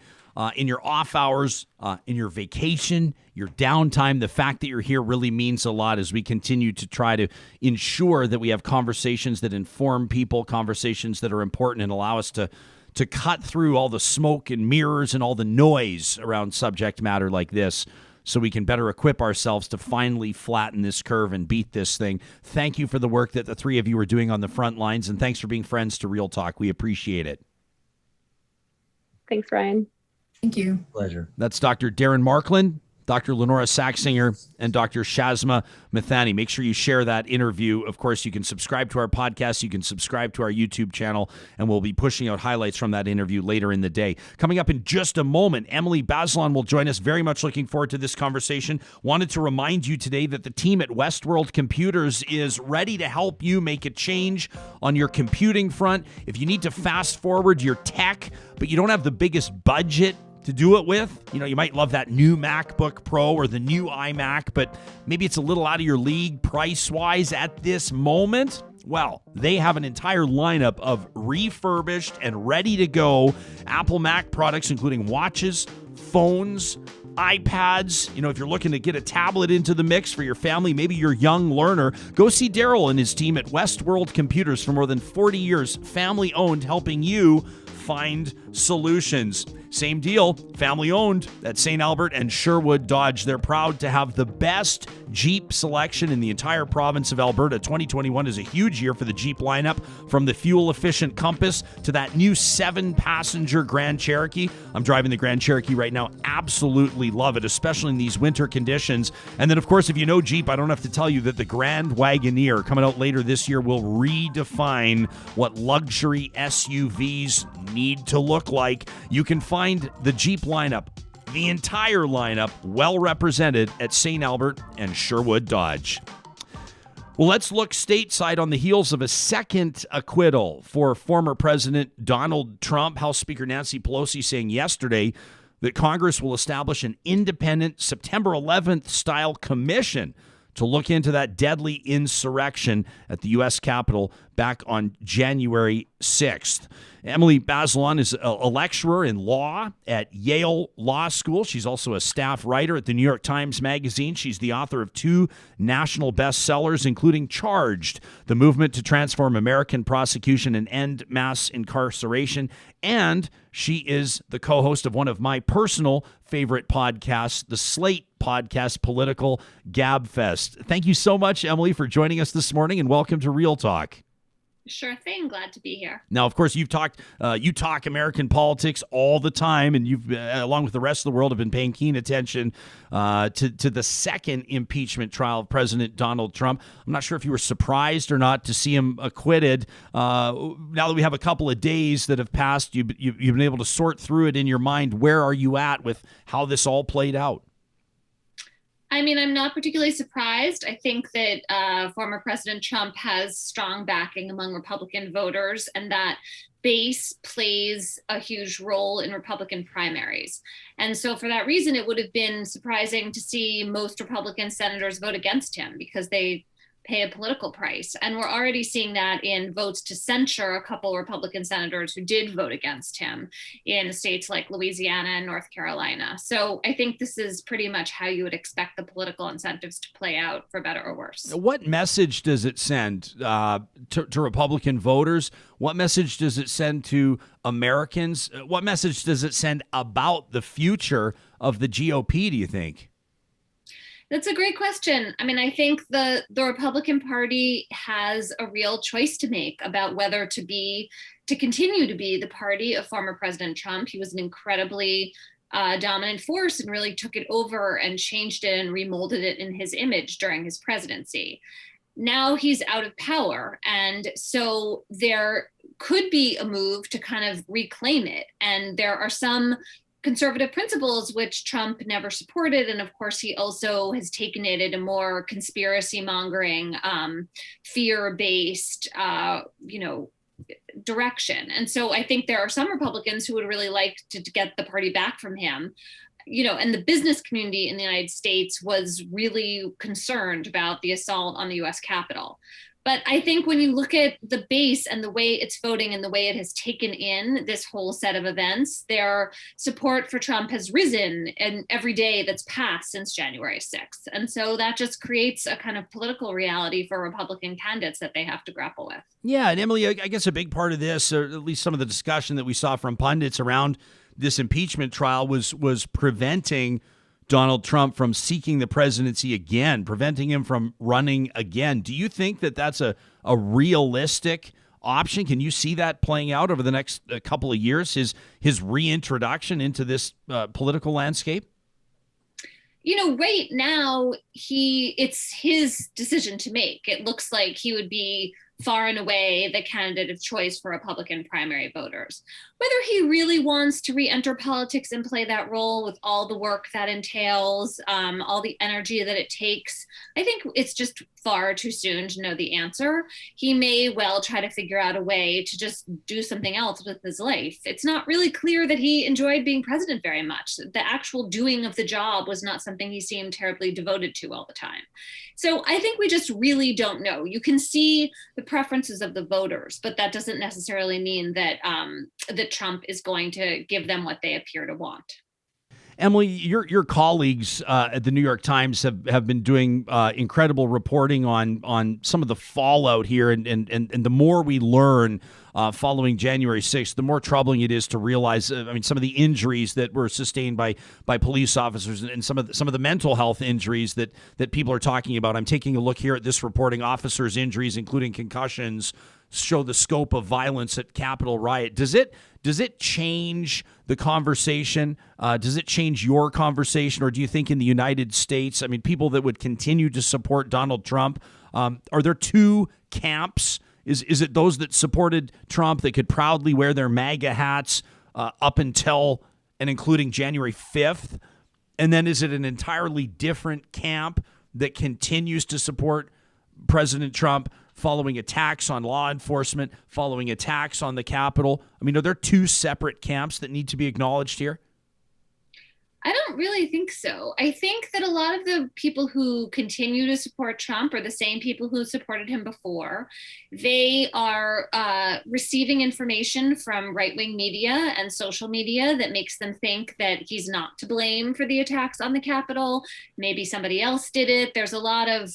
in your off hours, in your vacation, your downtime. The fact that you're here really means a lot as we continue to try to ensure that we have conversations that inform people, conversations that are important and allow us to cut through all the smoke and mirrors and all the noise around subject matter like this, so we can better equip ourselves to finally flatten this curve and beat this thing. Thank you for the work that the three of you are doing on the front lines, and thanks for being friends to Real Talk. We appreciate it. Thanks, Ryan. Thank you. Pleasure. That's Dr. Darren Markland, Dr. Lynora Saxinger, and Dr. Shazma Mithani. Make sure you share that interview. Of course, you can subscribe to our podcast. You can subscribe to our YouTube channel, and we'll be pushing out highlights from that interview later in the day. Coming up in just a moment, Emily Bazelon will join us. Very much looking forward to this conversation. Wanted to remind you today that the team at Westworld Computers is ready to help you make a change on your computing front. If you need to fast forward your tech, but you don't have the biggest budget to do it with, you might love that new MacBook Pro or the new iMac, but maybe it's a little out of your league price-wise at this moment. Well, they have an entire lineup of refurbished and ready-to-go Apple Mac products, including watches, phones, iPads. If you're looking to get a tablet into the mix for your family, maybe you're a young learner, go see Daryl and his team at Westworld Computers. For more than 40 years, family-owned, helping you find solutions. Same deal, family owned at St. Albert and Sherwood Dodge. They're proud to have the best Jeep selection in the entire province of Alberta. 2021 is a huge year for the Jeep lineup, from the fuel-efficient Compass to that new 7-passenger Grand Cherokee. I'm driving the Grand Cherokee right now. Absolutely love it, especially in these winter conditions. And then, of course, if you know Jeep, I don't have to tell you that the Grand Wagoneer coming out later this year will redefine what luxury SUVs need to look like. You can find the Jeep lineup, the entire lineup, well represented at St. Albert and Sherwood Dodge. Well, let's look stateside on the heels of a second acquittal for former President Donald Trump. House Speaker Nancy Pelosi saying yesterday that Congress will establish an independent September 11th style commission to look into that deadly insurrection at the U.S. Capitol back on January 6th. Emily Bazelon is a lecturer in law at Yale Law School. She's also a staff writer at the New York Times Magazine. She's the author of 2 national bestsellers, including Charged, The Movement to Transform American Prosecution and End Mass Incarceration. And she is the co-host of one of my personal favorite podcasts, the Slate Podcast Political Gabfest. Thank you so much, Emily, for joining us this morning, and welcome to Real Talk. Sure thing. Glad to be here. Now, of course, you talk American politics all the time, and you've, along with the rest of the world, have been paying keen attention to the second impeachment trial of President Donald Trump. I'm not sure if you were surprised or not to see him acquitted. Now that we have a couple of days that have passed, you've been able to sort through it in your mind. Where are you at with how this all played out? I mean, I'm not particularly surprised. I think that former President Trump has strong backing among Republican voters, and that base plays a huge role in Republican primaries. And so for that reason, it would have been surprising to see most Republican senators vote against him, because they pay a political price. And we're already seeing that in votes to censure a couple Republican senators who did vote against him in states like Louisiana and North Carolina. So I think this is pretty much how you would expect the political incentives to play out, for better or worse. What message does it send to Republican voters? What message does it send to Americans? What message does it send about the future of the GOP, do you think? That's a great question. I mean, I think the Republican Party has a real choice to make about whether to continue to be the party of former President Trump. He was an incredibly dominant force and really took it over and changed it and remolded it in his image during his presidency. Now he's out of power, and so there could be a move to kind of reclaim it. And there are some conservative principles which Trump never supported, and of course he also has taken it in a more conspiracy mongering, fear-based, direction. And so I think there are some Republicans who would really like to get the party back from him. And the business community in the United States was really concerned about the assault on the U.S. Capitol. But I think when you look at the base and the way it's voting and the way it has taken in this whole set of events, their support for Trump has risen in every day that's passed since January 6th. And so that just creates a kind of political reality for Republican candidates that they have to grapple with. Yeah, and Emily, I guess a big part of this, or at least some of the discussion that we saw from pundits around this impeachment trial, was preventing Donald Trump from seeking the presidency again, preventing him from running again. Do you think that that's a realistic option? Can you see that playing out over the next couple of years, his reintroduction into this political landscape? Right now, it's his decision to make. It looks like he would be far and away the candidate of choice for Republican primary voters. Whether he really wants to re-enter politics and play that role with all the work that entails, all the energy that it takes, I think it's just far too soon to know the answer. He may well try to figure out a way to just do something else with his life. It's not really clear that he enjoyed being president very much. The actual doing of the job was not something he seemed terribly devoted to all the time. So I think we just really don't know. You can see the preferences of the voters, but that doesn't necessarily mean that that Trump is going to give them what they appear to want. Emily, your colleagues at the New York Times have been doing incredible reporting on some of the fallout here, and the more we learn following January 6th, the more troubling it is to realize, some of the injuries that were sustained by police officers and some of the mental health injuries that people are talking about. I'm taking a look here at this reporting. Officers' injuries, including concussions, show the scope of violence at Capitol riot. Does it change the conversation? Does it change your conversation? Or do you think in the United States, people that would continue to support Donald Trump, are there two camps? Is it those that supported Trump that could proudly wear their MAGA hats up until and including January 5th? And then is it an entirely different camp that continues to support President Trump following attacks on law enforcement, following attacks on the Capitol? Are there two separate camps that need to be acknowledged here? I don't really think so. I think that a lot of the people who continue to support Trump are the same people who supported him before. They are receiving information from right-wing media and social media that makes them think that he's not to blame for the attacks on the Capitol. Maybe somebody else did it. There's a lot of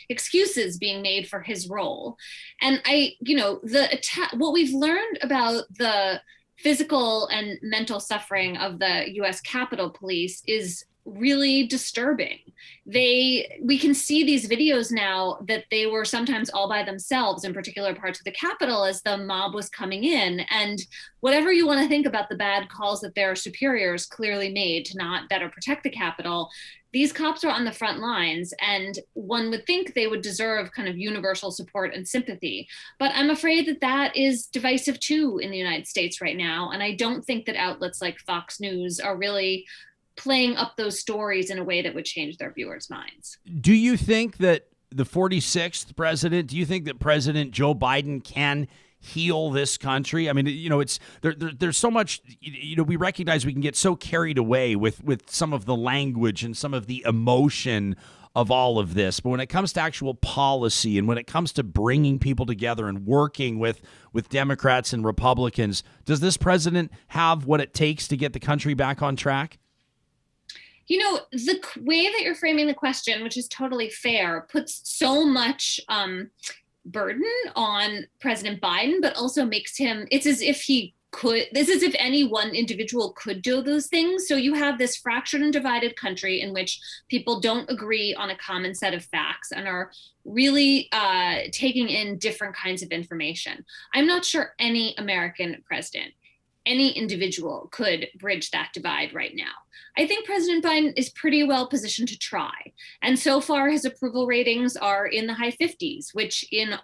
excuses being made for his role. And what we've learned about the physical and mental suffering of the U.S. Capitol Police is really disturbing. We can see these videos now that they were sometimes all by themselves in particular parts of the Capitol as the mob was coming in. And whatever you want to think about the bad calls that their superiors clearly made to not better protect the Capitol, these cops are on the front lines, and one would think they would deserve kind of universal support and sympathy. But I'm afraid that is divisive too in the United States right now. And I don't think that outlets like Fox News are really playing up those stories in a way that would change their viewers' minds. Do you think that the 46th president, do you think that President Joe Biden can heal this country? It's there's so much, we recognize we can get so carried away with some of the language and some of the emotion of all of this. But when it comes to actual policy and when it comes to bringing people together and working with Democrats and Republicans, does this president have what it takes to get the country back on track? The way that you're framing the question, which is totally fair, puts so much burden on President Biden, but also makes him, it's as if any one individual could do those things. So you have this fractured and divided country in which people don't agree on a common set of facts and are really taking in different kinds of information. I'm not sure any American president, any individual could bridge that divide right now. I think President Biden is pretty well positioned to try. And so far, his approval ratings are in the high 50s, which in the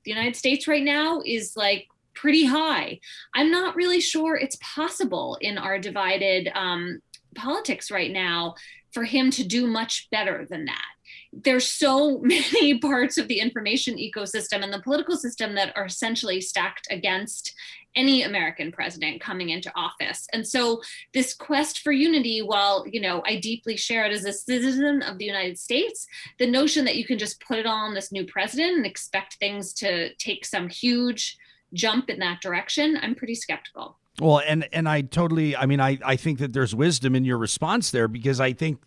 United States right now is like pretty high. I'm not really sure it's possible in our divided politics right now for him to do much better than that. There's so many parts of the information ecosystem and the political system that are essentially stacked against any American president coming into office. And so this quest for unity, while, I deeply share it as a citizen of the United States, the notion that you can just put it all on this new president and expect things to take some huge jump in that direction, I'm pretty skeptical. Well, and I totally, I think that there's wisdom in your response there, because I think,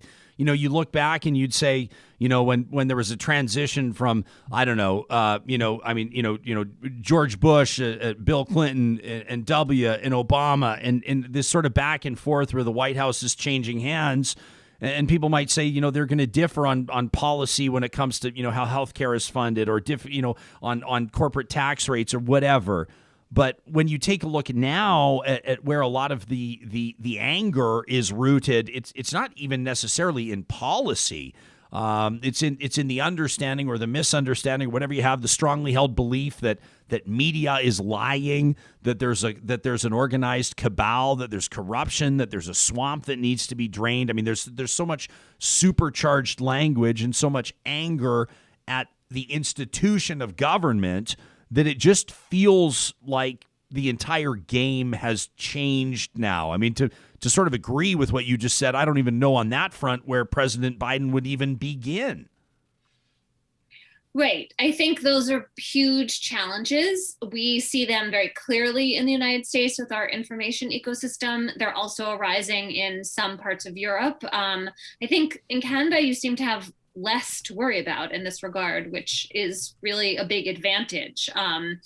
you look back and you'd say, when there was a transition from, George Bush, Bill Clinton, and W, and Obama, and this sort of back and forth where the White House is changing hands, and people might say, they're going to differ on policy when it comes to, how healthcare is funded, or on corporate tax rates or whatever. But when you take a look now at where a lot of the anger is rooted, it's not even necessarily in policy. It's in the understanding or the misunderstanding, whatever you have, the strongly held belief that media is lying, that there's an organized cabal, that there's corruption, that there's a swamp that needs to be drained. There's so much supercharged language and so much anger at the institution of government that it just feels like the entire game has changed now. To sort of agree with what you just said, I don't even know on that front where President Biden would even begin. Right. I think those are huge challenges. We see them very clearly in the United States with our information ecosystem. They're also arising in some parts of Europe. I think in Canada, you seem to have less to worry about in this regard, which is really a big advantage on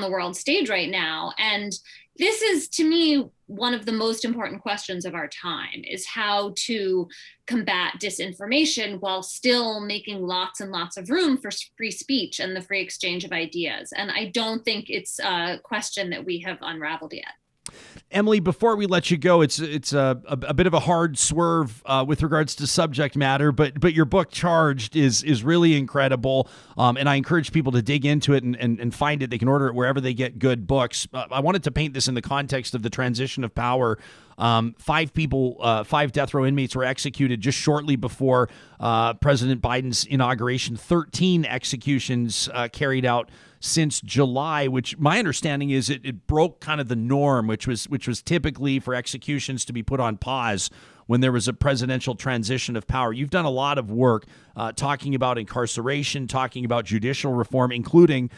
the world stage right now. And this is, to me, one of the most important questions of our time, is how to combat disinformation while still making lots and lots of room for free speech and the free exchange of ideas. And I don't think it's a question that we have unraveled yet. Emily, before we let you go, it's a bit of a hard swerve with regards to subject matter, but your book Charged is really incredible, and I encourage people to dig into it and find it. They can order it wherever they get good books. I wanted to paint this in the context of the transition of power. 5 death row inmates were executed just shortly before President Biden's inauguration. 13 executions carried out since July, which my understanding is it broke kind of the norm, which was typically for executions to be put on pause when there was a presidential transition of power. You've done a lot of work talking about incarceration, talking about judicial reform, including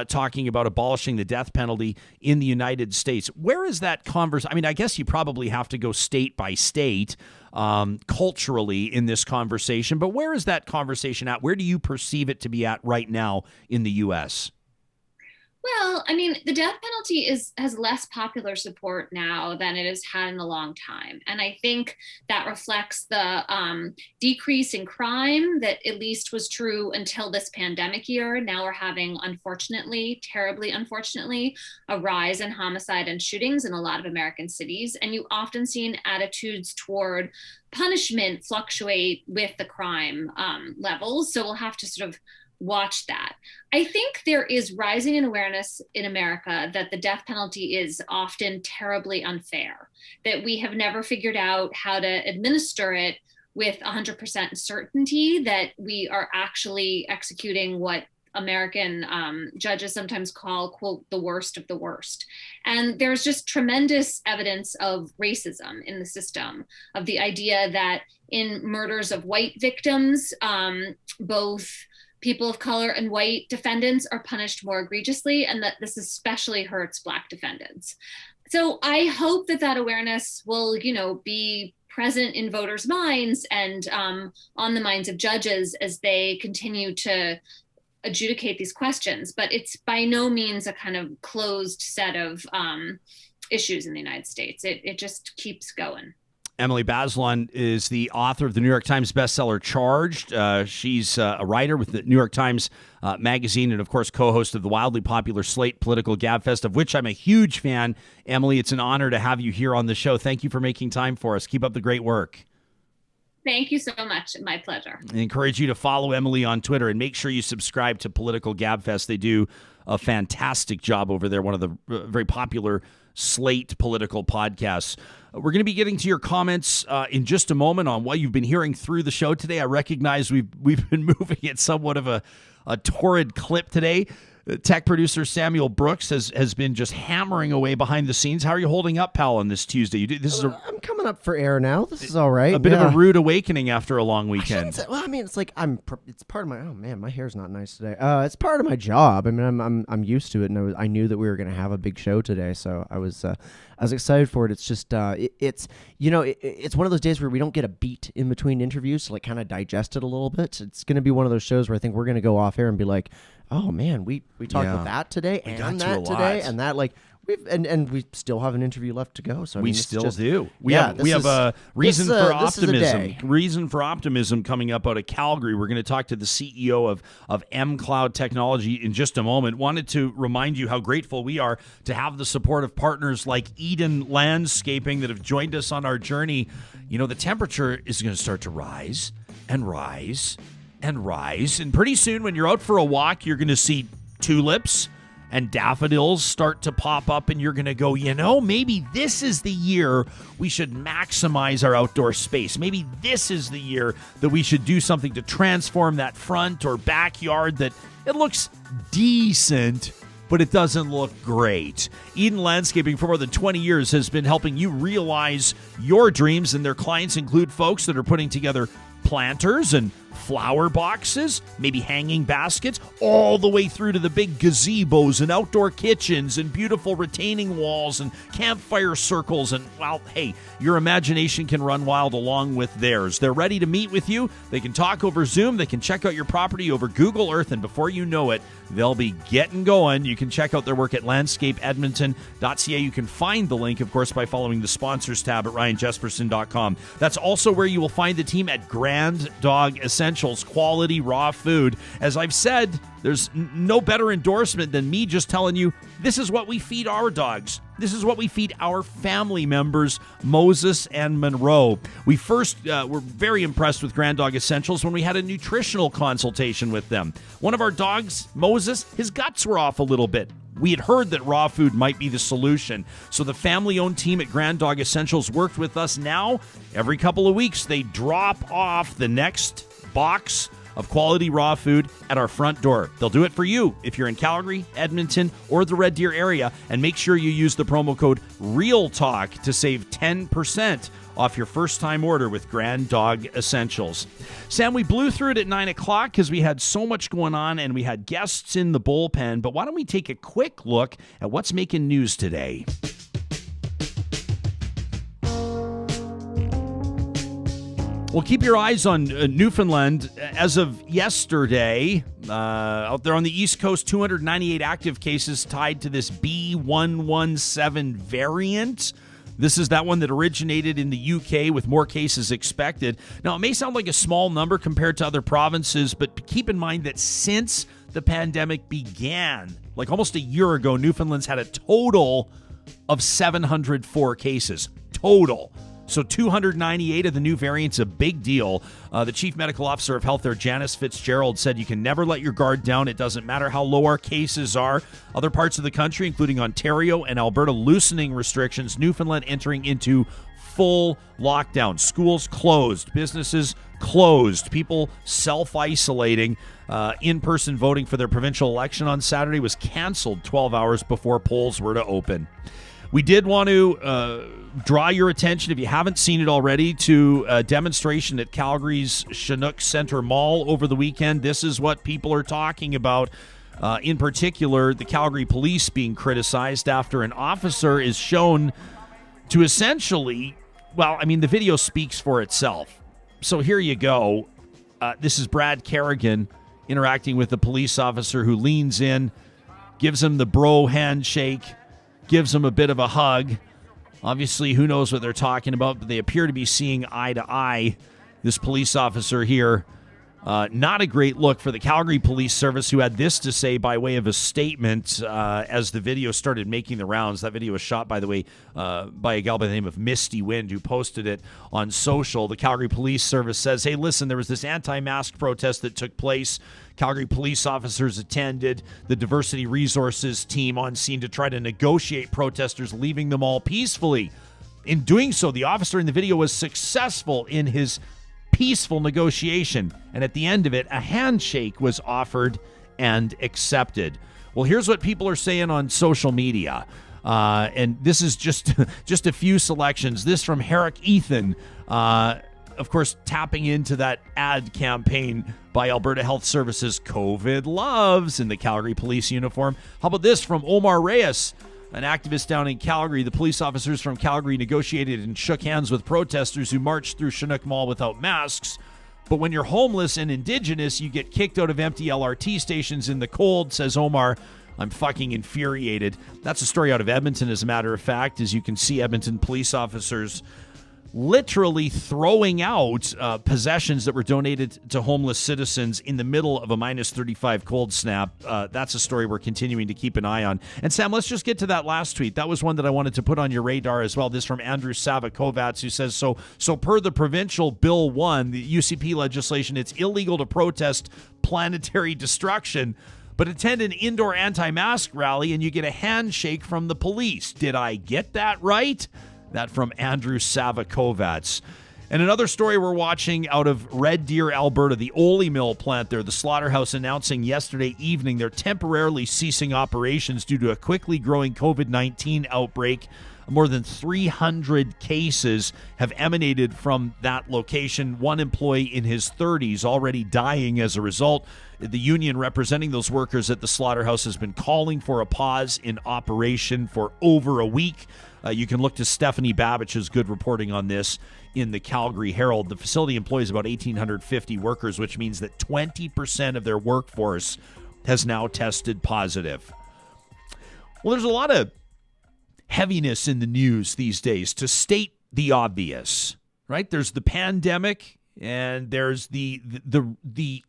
talking about abolishing the death penalty in the United States. Where is that conversation? I mean, I guess you probably have to go state by state culturally in this conversation, but where is that conversation at? Where do you perceive it to be at right now in the U.S.? Well, I mean, the death penalty has less popular support now than it has had in a long time. And I think that reflects the decrease in crime that at least was true until this pandemic year. Now we're having, unfortunately, terribly unfortunately, a rise in homicide and shootings in a lot of American cities. And you often see attitudes toward punishment fluctuate with the crime levels. So we'll have to sort of watch that. I think there is rising in awareness in America that the death penalty is often terribly unfair, that we have never figured out how to administer it with 100% certainty, that we are actually executing what American judges sometimes call, quote, the worst of the worst. And there's just tremendous evidence of racism in the system, of the idea that in murders of white victims, both people of color and white defendants are punished more egregiously, and that this especially hurts Black defendants. So I hope that awareness will, be present in voters' minds and on the minds of judges as they continue to adjudicate these questions. But it's by no means a kind of closed set of issues in the United States. It just keeps going. Emily Bazelon is the author of the New York Times bestseller Charged. She's a writer with the New York Times Magazine and, of course, co-host of the wildly popular Slate Political Gabfest, of which I'm a huge fan. Emily, it's an honor to have you here on the show. Thank you for making time for us. Keep up the great work. Thank you so much. My pleasure. I encourage you to follow Emily on Twitter and make sure you subscribe to Political Gabfest. They do a fantastic job over there, one of the very popular Slate political podcasts. We're going to be getting to your comments in just a moment on what you've been hearing through the show today. I recognize we've been moving at somewhat of a torrid clip today. Tech producer Samuel Brooks has been just hammering away behind the scenes. How are you holding up, pal, on this Tuesday? I'm coming up for air now. This is all right. A bit of a rude awakening after a long weekend. It's like it's part of my. Oh man, my hair's not nice today. It's part of my job. I mean, I'm used to it, and I knew that we were going to have a big show today, so I was excited for it. It's just it's one of those days where we don't get a beat in between interviews to like kind of digest it a little bit. It's going to be one of those shows where I think we're going to go off air and be like, oh man, we talked about that today and that today and that, like we still have an interview left to go. So I mean, we still do. We have a reason for optimism. Reason for optimism coming up out of Calgary. We're going to talk to the CEO of mCloud Technology in just a moment. Wanted to remind you how grateful we are to have the support of partners like Eden Landscaping that have joined us on our journey. The temperature is going to start to rise and rise and rise. And pretty soon when you're out for a walk, you're going to see tulips and daffodils start to pop up, and you're going to go, maybe this is the year we should maximize our outdoor space. Maybe this is the year that we should do something to transform that front or backyard that it looks decent, but it doesn't look great. Eden Landscaping for more than 20 years has been helping you realize your dreams, and their clients include folks that are putting together planters and flower boxes, maybe hanging baskets, all the way through to the big gazebos and outdoor kitchens and beautiful retaining walls and campfire circles. And, well, hey, your imagination can run wild along with theirs. They're ready to meet with you. They can talk over Zoom. They can check out your property over Google Earth. And before you know it, they'll be getting going. You can check out their work at landscapeedmonton.ca. You can find the link, of course, by following the sponsors tab at ryanjesperson.com. That's also where you will find the team at Grand Dog Essentials, quality raw food. As I've said, there's no better endorsement than me just telling you this is what we feed our dogs. This is what we feed our family members, Moses and Monroe. We first were very impressed with Grand Dog Essentials when we had a nutritional consultation with them. One of our dogs, Moses, his guts were off a little bit. We had heard that raw food might be the solution. So the family-owned team at Grand Dog Essentials worked with us. Now, every couple of weeks, they drop off the next box of quality raw food at our front door. They'll do it for you if you're in Calgary, Edmonton, or the Red Deer area. And make sure you use the promo code REALTALK to save 10% off your first-time order with Grand Dog Essentials. Sam, we blew through it at 9 o'clock because we had so much going on and we had guests in the bullpen. But why don't we take a quick look at what's making news today? Well, keep your eyes on Newfoundland. As of yesterday, out there on the East Coast, 298 active cases tied to this B117 variant. This is that one that originated in the UK with more cases expected. Now, it may sound like a small number compared to other provinces, but keep in mind that since the pandemic began, like almost a year ago, Newfoundland's had a total of 704 cases. Total. So 298 of the new variants, a big deal. The Chief Medical Officer of Health there, Janice Fitzgerald, said you can never let your guard down. It doesn't matter how low our cases are. Other parts of the country, including Ontario and Alberta, loosening restrictions. Newfoundland entering into full lockdown. Schools closed. Businesses closed. People self-isolating. In-person voting for their provincial election on Saturday was canceled 12 hours before polls were to open. We did want to draw your attention, if you haven't seen it already, to a demonstration at Calgary's Chinook Centre Mall over the weekend. This is what people are talking about. In particular, the Calgary police being criticized after an officer is shown to essentially, well, I mean, the video speaks for itself. So here you go. This is Brad Kerrigan interacting with the police officer who leans in, gives him the bro handshake, gives him a bit of a hug. Obviously, who knows what they're talking about, but they appear to be seeing eye to eye. This police officer here, not a great look for the Calgary Police Service, who had this to say by way of a statement as the video started making the rounds. That video was shot, by the way, by a gal by the name of Misty Wind, who posted it on social. The Calgary Police Service says, hey, listen, there was this anti-mask protest that took place. Calgary police officers attended, the diversity resources team on scene to try to negotiate protesters, leaving them all peacefully. In doing so, the officer in the video was successful in his peaceful negotiation, and at the end of it, a handshake was offered and accepted. Well, here's what people are saying on social media, and this is just a few selections. This from Herrick Ethan, of course, tapping into that ad campaign by Alberta Health Services, COVID loves, in the Calgary police uniform. How about this from Omar Reyes, an activist down in Calgary? The police officers from Calgary negotiated and shook hands with protesters who marched through Chinook Mall without masks. But when you're homeless and Indigenous, you get kicked out of empty LRT stations in the cold, says Omar. I'm fucking infuriated. That's a story out of Edmonton, as a matter of fact. As you can see, Edmonton police officers literally throwing out possessions that were donated to homeless citizens in the middle of a minus 35 cold snap. That's a story we're continuing to keep an eye on. And Sam, let's just get to that last tweet. That was one that I wanted to put on your radar as well. This from Andrew Savakovats, who says, so per the provincial Bill 1, the UCP legislation, it's illegal to protest planetary destruction, but attend an indoor anti-mask rally and you get a handshake from the police. Did I get that right? That from Andrew Savakovats. And another story we're watching out of Red Deer, Alberta, the Ole Mill plant there, the slaughterhouse announcing yesterday evening they're temporarily ceasing operations due to a quickly growing COVID-19 outbreak. More than 300 cases have emanated from that location. One employee in his 30s already dying as a result. The union representing those workers at the slaughterhouse has been calling for a pause in operation for over a week. You can look to Stephanie Babbich's good reporting on this in the Calgary Herald. The facility employs about 1,850 workers, which means that 20% of their workforce has now tested positive. Well, there's a lot of heaviness in the news these days, to state the obvious, right? There's the pandemic, and there's the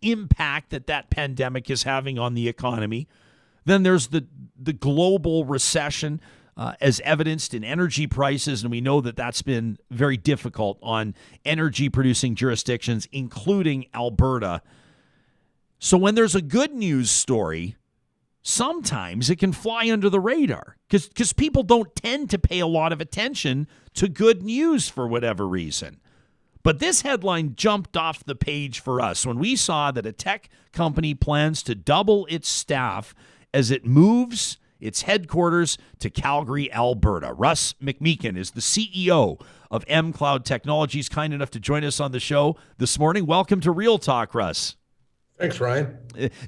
impact that pandemic is having on the economy. Then there's the global recession, as evidenced in energy prices, and we know that that's been very difficult on energy-producing jurisdictions, including Alberta. So when there's a good news story, sometimes it can fly under the radar because people don't tend to pay a lot of attention to good news for whatever reason. But this headline jumped off the page for us when we saw that a tech company plans to double its staff as it moves its headquarters to Calgary, Alberta. Russ McMeekin is the CEO of mCloud Technologies, kind enough to join us on the show this morning. Welcome to Real Talk, Russ. Thanks, Ryan.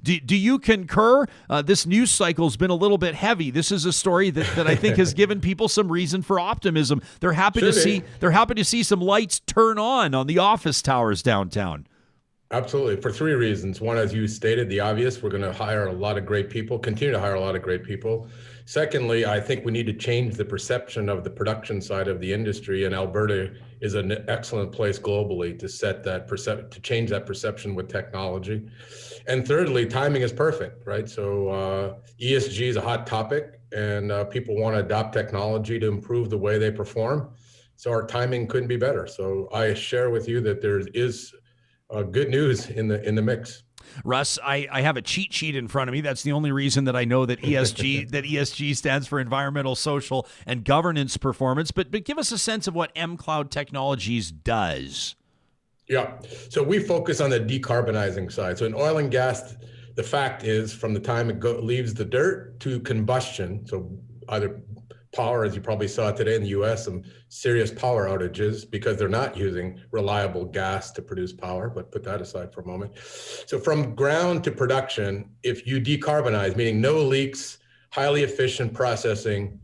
Do you concur? This news cycle's been a little bit heavy. This is a story that I think has given people some reason for optimism. They're happy to see some lights turn on the office towers downtown. Absolutely, for three reasons. One, as you stated, the obvious, we're going to hire a lot of great people, continue to hire a lot of great people. Secondly, I think we need to change the perception of the production side of the industry, and Alberta is an excellent place globally to set that to change that perception with technology. And thirdly, timing is perfect, right? So ESG is a hot topic, and people want to adopt technology to improve the way they perform. So our timing couldn't be better. So I share with you that there is good news in the mix. Russ, I have a cheat sheet in front of me. That's the only reason that I know that ESG stands for environmental, social, and governance performance. But give us a sense of what mCloud Technologies does. Yeah. So we focus on the decarbonizing side. So in oil and gas, the fact is from the time it leaves the dirt to combustion, so either power, as you probably saw today in the US, some serious power outages because they're not using reliable gas to produce power, but put that aside for a moment. So from ground to production, if you decarbonize, meaning no leaks, highly efficient processing,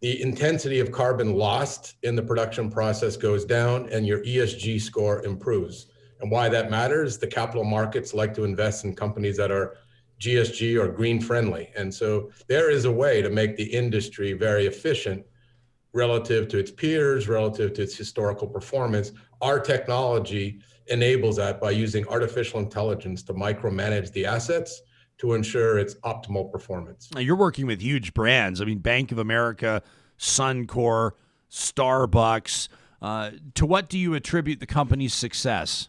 the intensity of carbon lost in the production process goes down and your ESG score improves. And why that matters, the capital markets like to invest in companies that are GSG or green friendly. And so there is a way to make the industry very efficient relative to its peers, relative to its historical performance. Our technology enables that by using artificial intelligence to micromanage the assets to ensure its optimal performance. Now, you're working with huge brands. I mean, Bank of America, Suncor, Starbucks. To what do you attribute the company's success?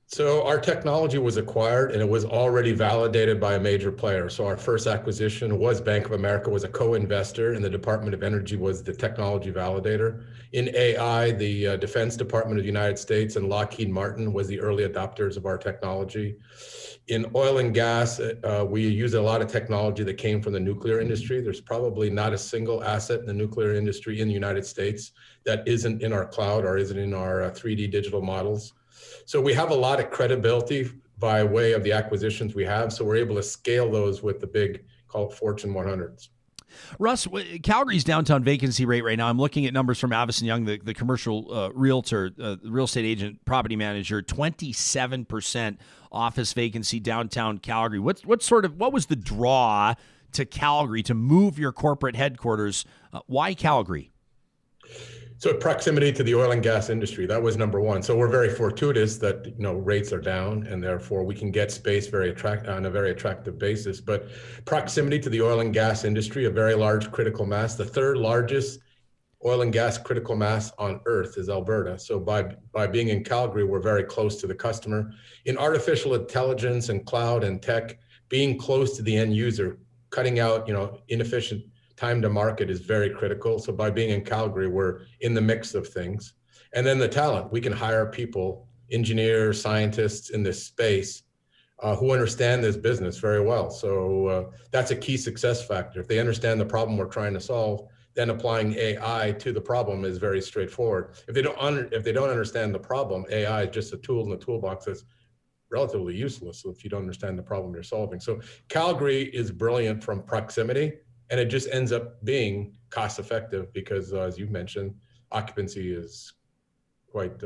So our technology was acquired and it was already validated by a major player. So our first acquisition was Bank of America was a co-investor and the Department of Energy was the technology validator. In AI, the Defense Department of the United States and Lockheed Martin was the early adopters of our technology. In oil and gas, we use a lot of technology that came from the nuclear industry. There's probably not a single asset in the nuclear industry in the United States that isn't in our cloud or isn't in our 3D digital models. So we have a lot of credibility by way of the acquisitions we have. So we're able to scale those with the big, call it Fortune 100s. Russ, Calgary's downtown vacancy rate right now, I'm looking at numbers from Avison Young, the commercial realtor, real estate agent, property manager, 27% office vacancy downtown Calgary. What was the draw to Calgary to move your corporate headquarters? Why Calgary? So proximity to the oil and gas industry, that was number one. So we're very fortuitous that rates are down and therefore we can get space on a very attractive basis. But proximity to the oil and gas industry, a very large critical mass, the third largest oil and gas critical mass on earth is Alberta. So by being in Calgary, we're very close to the customer. In artificial intelligence and cloud and tech, being close to the end user, cutting out inefficient time to market is very critical. So by being in Calgary, we're in the mix of things. And then the talent, we can hire people, engineers, scientists in this space who understand this business very well. So that's a key success factor. If they understand the problem we're trying to solve, then applying AI to the problem is very straightforward. If they don't understand the problem, AI is just a tool in the toolbox that's relatively useless if you don't understand the problem you're solving. So Calgary is brilliant from proximity, and it just ends up being cost effective because, as you mentioned, occupancy is quite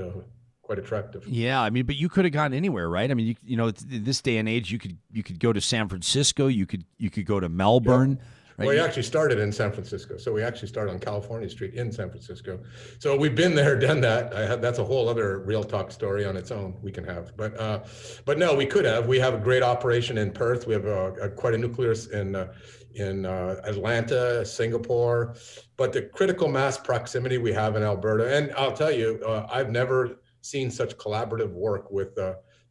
attractive. Yeah, I mean, but you could have gone anywhere, right? I mean, you know, this day and age, you could go to San Francisco, you could go to Melbourne. Yep. Right? Well, we actually started in San Francisco. So we actually started on California Street in San Francisco. So we've been there, done that. That's a whole other Real Talk story on its own we can have. But no, we could have. We have a great operation in Perth. We have quite a nucleus in Atlanta, Singapore. But the critical mass proximity we have in Alberta, and I'll tell you, I've never seen such collaborative work with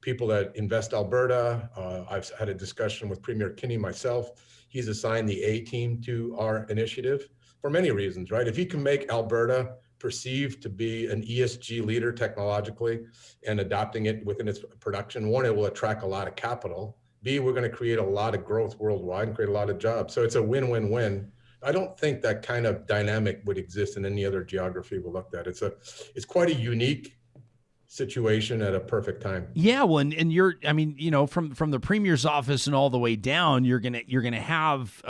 people that Invest Alberta. I've had a discussion with Premier Kinney myself. He's assigned the A team to our initiative for many reasons, right? If you can make Alberta perceived to be an ESG leader technologically and adopting it within its production, one, it will attract a lot of capital. B, we're going to create a lot of growth worldwide and create a lot of jobs. So it's a win-win-win. I don't think that kind of dynamic would exist in any other geography we looked at. It's quite a unique situation at a perfect time. Yeah, well, and you're, I mean, you know, from the premier's office and all the way down, you're gonna have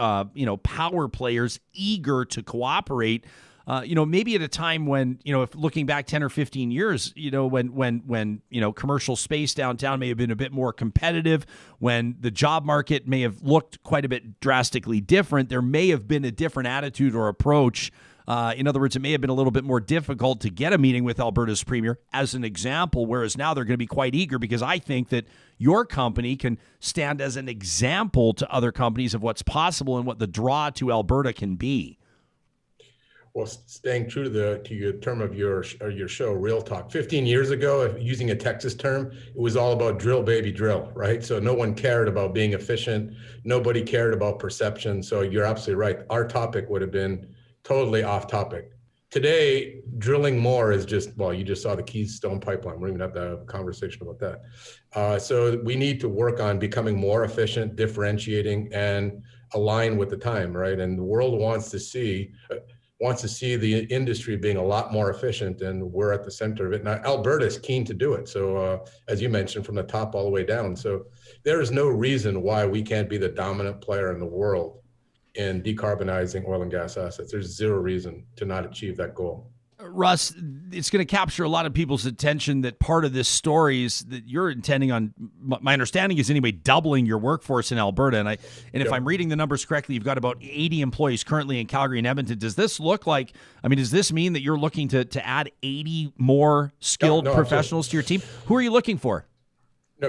power players eager to cooperate. Maybe at a time when, if looking back 10 or 15 years, when commercial space downtown may have been a bit more competitive, when the job market may have looked quite a bit drastically different, there may have been a different attitude or approach. In other words, it may have been a little bit more difficult to get a meeting with Alberta's premier, as an example, whereas now they're going to be quite eager because I think that your company can stand as an example to other companies of what's possible and what the draw to Alberta can be. Well, staying true to your term of your show, Real Talk. 15 years ago, using a Texas term, it was all about drill, baby, drill, right? So no one cared about being efficient. Nobody cared about perception. So you're absolutely right. Our topic would have been totally off topic. Today, drilling more is just, well, you just saw the Keystone Pipeline. We're going to have a conversation about that. So we need to work on becoming more efficient, differentiating, and align with the time, right? And the world wants to see the industry being a lot more efficient, and we're at the center of it. Now, Alberta is keen to do it. So as you mentioned, from the top all the way down. So there is no reason why we can't be the dominant player in the world in decarbonizing oil and gas assets. There's zero reason to not achieve that goal. Russ, it's going to capture a lot of people's attention that part of this story is that you're intending on, my understanding is anyway, doubling your workforce in Alberta. And if I'm reading the numbers correctly, you've got about 80 employees currently in Calgary and Edmonton. Does this look like, does this mean that you're looking to add 80 more skilled professionals to your team? Who are you looking for?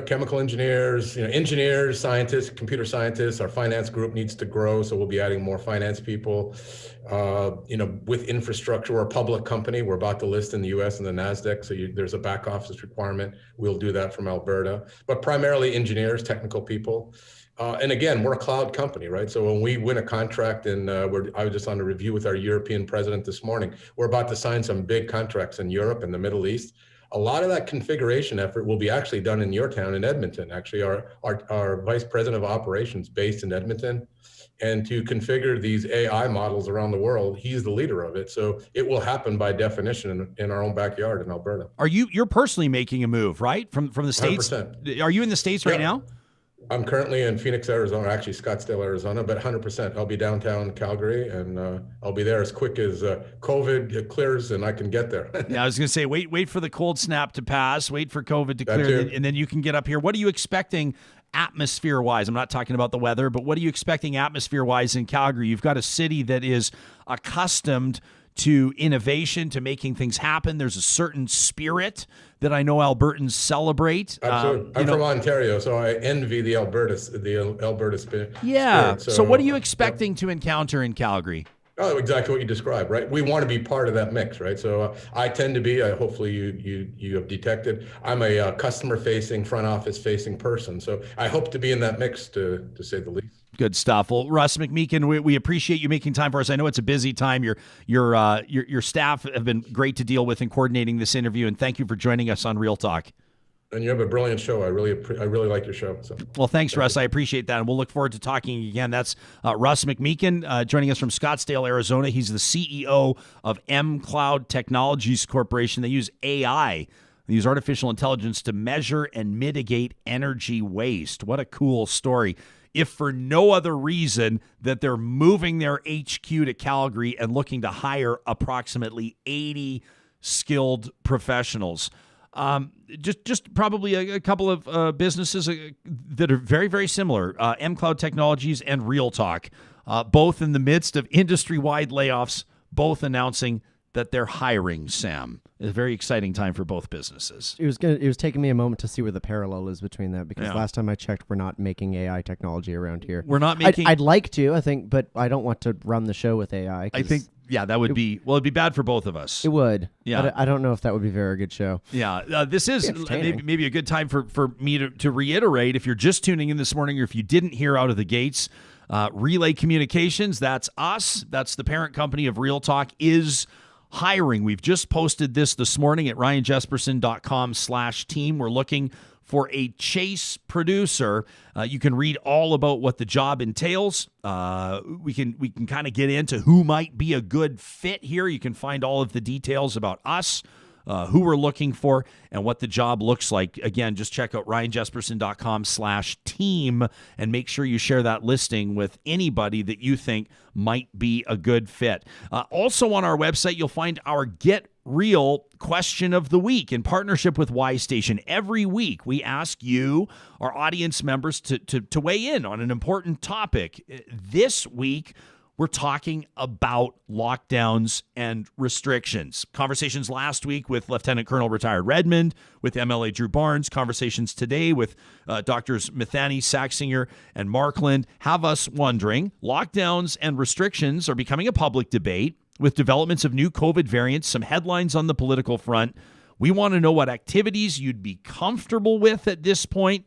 Chemical engineers, engineers, scientists, computer scientists. Our finance group needs to grow, so we'll be adding more finance people. With infrastructure, we're a public company. We're about to list in the U.S. and the NASDAQ, so there's a back office requirement. We'll do that from Alberta, but primarily engineers, technical people. And again, we're a cloud company, right? So when we win a contract, and I was just on a review with our European president this morning, we're about to sign some big contracts in Europe and the Middle East. A lot of that configuration effort will be actually done in your town in Edmonton. Actually, our vice president of operations based in Edmonton, and to configure these AI models around the world, he's the leader of it. So it will happen by definition in our own backyard in Alberta. You're personally making a move, right? From the States? 100%. Are you in the States right now? I'm currently in Phoenix, Arizona, actually Scottsdale, Arizona, but 100%. I'll be downtown Calgary, and I'll be there as quick as COVID clears and I can get there. Yeah, I was going to say, wait for the cold snap to pass, wait for COVID to clear, and then you can get up here. What are you expecting atmosphere-wise? I'm not talking about the weather, but what are you expecting atmosphere-wise in Calgary? You've got a city that is accustomed to innovation, to making things happen. There's a certain spirit that I know Albertans celebrate. Absolutely. I'm from Ontario, so I envy the Alberta spirit. Yeah. So what are you expecting to encounter in Calgary? Oh, exactly what you described, right? We want to be part of that mix, right? So I tend to be, hopefully you have detected, I'm a customer-facing, front office-facing person. So I hope to be in that mix, to say the least. Good stuff. Well, Russ McMeekin, we appreciate you making time for us. I know it's a busy time. Your staff have been great to deal with in coordinating this interview, and thank you for joining us on Real Talk. And you have a brilliant show. I really like your show. So. Well, thanks, Russ. I appreciate that. And we'll look forward to talking again. That's Russ McMeekin joining us from Scottsdale, Arizona. He's the CEO of mCloud Technologies Corporation. They use AI. They use artificial intelligence to measure and mitigate energy waste. What a cool story. If for no other reason that they're moving their HQ to Calgary and looking to hire approximately 80 skilled professionals. Just probably a couple of businesses that are very, very similar. mCloud Technologies and Real Talk, both in the midst of industry-wide layoffs, both announcing that they're hiring, Sam. It's a very exciting time for both businesses. It was taking me a moment to see where the parallel is between that, because last time I checked, we're not making AI technology around here. We're not making... I'd like to, I think, but I don't want to run the show with AI. I think... Yeah, that would be, well, it'd be bad for both of us. It would. Yeah. But I don't know if that would be a very good show. Yeah. This is maybe a good time for me to reiterate, if you're just tuning in this morning or if you didn't hear out of the gates, Relay Communications, that's us. That's the parent company of Real Talk, is hiring. We've just posted this morning at ryanjesperson.com/team. We're looking for a chase producer. You can read all about what the job entails. We can kind of get into who might be a good fit here. You can find all of the details about us, who we're looking for, and what the job looks like. Again, just check out ryanjesperson.com/team and make sure you share that listing with anybody that you think might be a good fit. Also on our website, you'll find our Get Real question of the week in partnership with Y Station. Every week, we ask you, our audience members, to weigh in on an important topic. This week, we're talking about lockdowns and restrictions. Conversations last week with Lieutenant Colonel retired Redman, with MLA Drew Barnes. Conversations today with Doctors Mithani, Saxinger, and Markland have us wondering, lockdowns and restrictions are becoming a public debate. With developments of new COVID variants, some headlines on the political front. We want to know what activities you'd be comfortable with at this point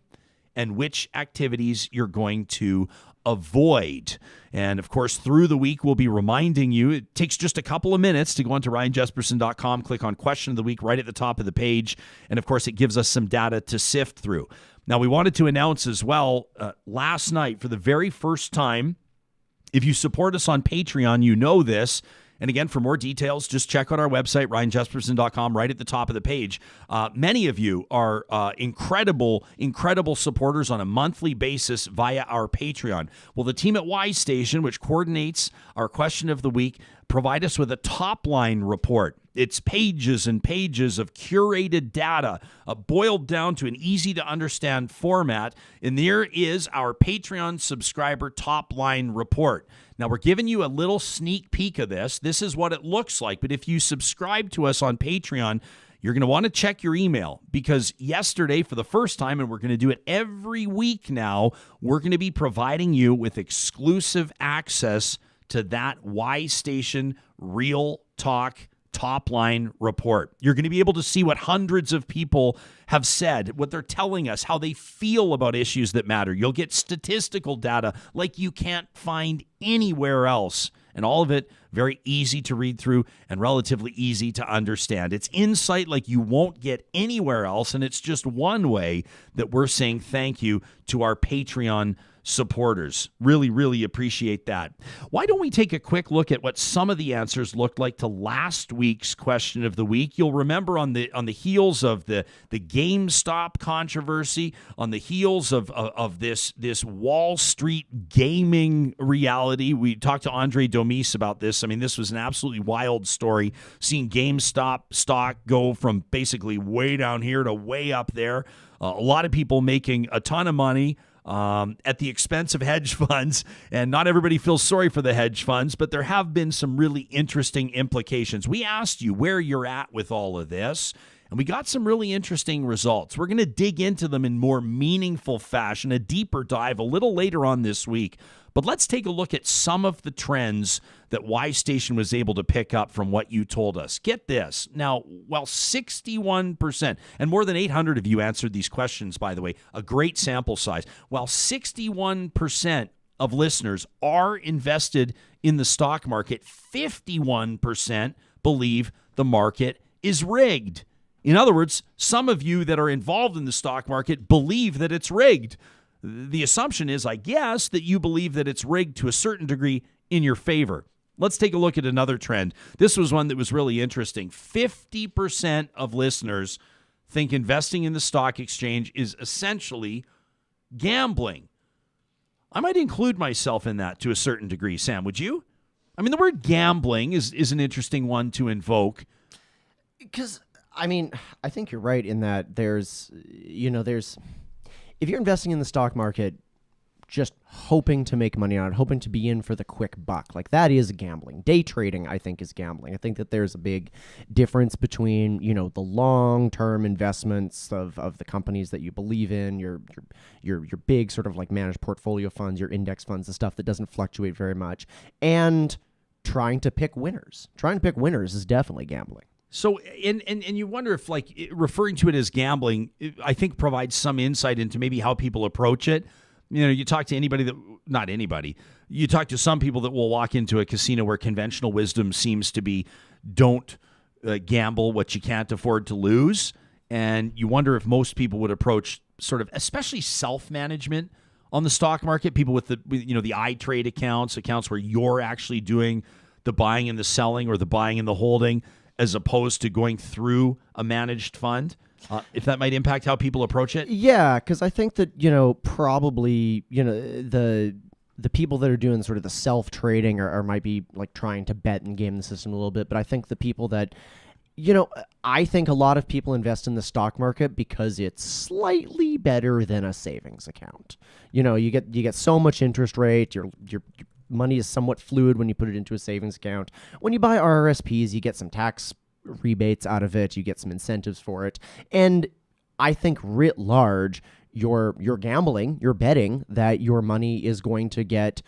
and which activities you're going to avoid. And of course, through the week, we'll be reminding you, it takes just a couple of minutes to go onto ryanjesperson.com, click on Question of the Week right at the top of the page. And of course, it gives us some data to sift through. Now, we wanted to announce as well, last night, for the very first time, if you support us on Patreon, you know this. And again, for more details, just check out our website, ryanjesperson.com, right at the top of the page. Many of you are incredible supporters on a monthly basis via our Patreon. Well, the team at Y Station, which coordinates our question of the week, provide us with a top-line report. It's pages and pages of curated data, boiled down to an easy-to-understand format. And there is our Patreon subscriber top-line report. Now, we're giving you a little sneak peek of this. This is what it looks like. But if you subscribe to us on Patreon, you're going to want to check your email, because yesterday, for the first time, and we're going to do it every week now, we're going to be providing you with exclusive access to that Y Station Real Talk top-line report. You're going to be able to see what hundreds of people have said, what they're telling us, how they feel about issues that matter. You'll get statistical data like you can't find anywhere else. And all of it very easy to read through and relatively easy to understand. It's insight like you won't get anywhere else, and it's just one way that we're saying thank you to our Patreon supporters. Really, really appreciate that. Why don't we take a quick look at what some of the answers looked like to last week's question of the week? You'll remember on the heels of the GameStop controversy, on the heels of this Wall Street gaming reality. We talked to Andre Domis about this. I mean, this was an absolutely wild story, seeing GameStop stock go from basically way down here to way up there. A lot of people making a ton of money at the expense of hedge funds, and not everybody feels sorry for the hedge funds, but there have been some really interesting implications. We asked you where you're at with all of this, and we got some really interesting results. We're going to dig into them in more meaningful fashion, a deeper dive a little later on this week. But let's take a look at some of the trends that Y Station was able to pick up from what you told us. Get this. Now, while 61%, and more than 800 of you answered these questions, by the way, a great sample size, while 61% of listeners are invested in the stock market, 51% believe the market is rigged. In other words, some of you that are involved in the stock market believe that it's rigged. The assumption is, I guess, that you believe that it's rigged to a certain degree in your favor. Let's take a look at another trend. This was one that was really interesting. 50% of listeners think investing in the stock exchange is essentially gambling. I might include myself in that to a certain degree. Sam, would you? I mean, the word gambling is an interesting one to invoke. Because, I mean, I think you're right in that there's, if you're investing in the stock market, just hoping to make money on it, hoping to be in for the quick buck, like that is gambling. Day trading, I think, is gambling. I think that there's a big difference between, the long-term investments of the companies that you believe in, your big sort of like managed portfolio funds, your index funds, the stuff that doesn't fluctuate very much, and trying to pick winners. Trying to pick winners is definitely gambling. So, and you wonder if, like, referring to it as gambling, I think provides some insight into maybe how people approach it. You talk to you talk to some people that will walk into a casino where conventional wisdom seems to be don't gamble what you can't afford to lose. And you wonder if most people would approach sort of, especially self-management on the stock market, people with the iTrade accounts where you're actually doing the buying and the selling or the buying and the holding as opposed to going through a managed fund. If that might impact how people approach it? Yeah, because I think that, probably, the people that are doing sort of the self-trading or might be like trying to bet and game the system a little bit. But I think the people that, I think a lot of people invest in the stock market because it's slightly better than a savings account. You get so much interest rate, your money is somewhat fluid when you put it into a savings account. When you buy RRSPs, you get some tax rebates out of it, you get some incentives for it, and I think writ large you're gambling, you're betting that your money is going to get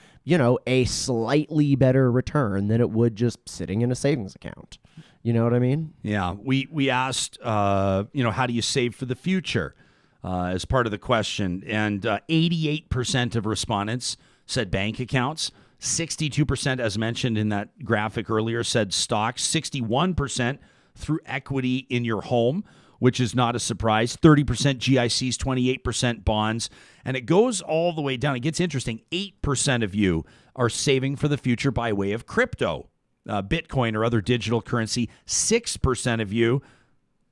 a slightly better return than it would just sitting in a savings account. You know what I mean? Yeah, we asked how do you save for the future as part of the question, and 88% of respondents said bank accounts. 62%, as mentioned in that graphic earlier, said stocks. 61% through equity in your home, which is not a surprise. 30% GICs, 28% bonds. And it goes all the way down. It gets interesting. 8% of you are saving for the future by way of crypto, Bitcoin or other digital currency. 6% of you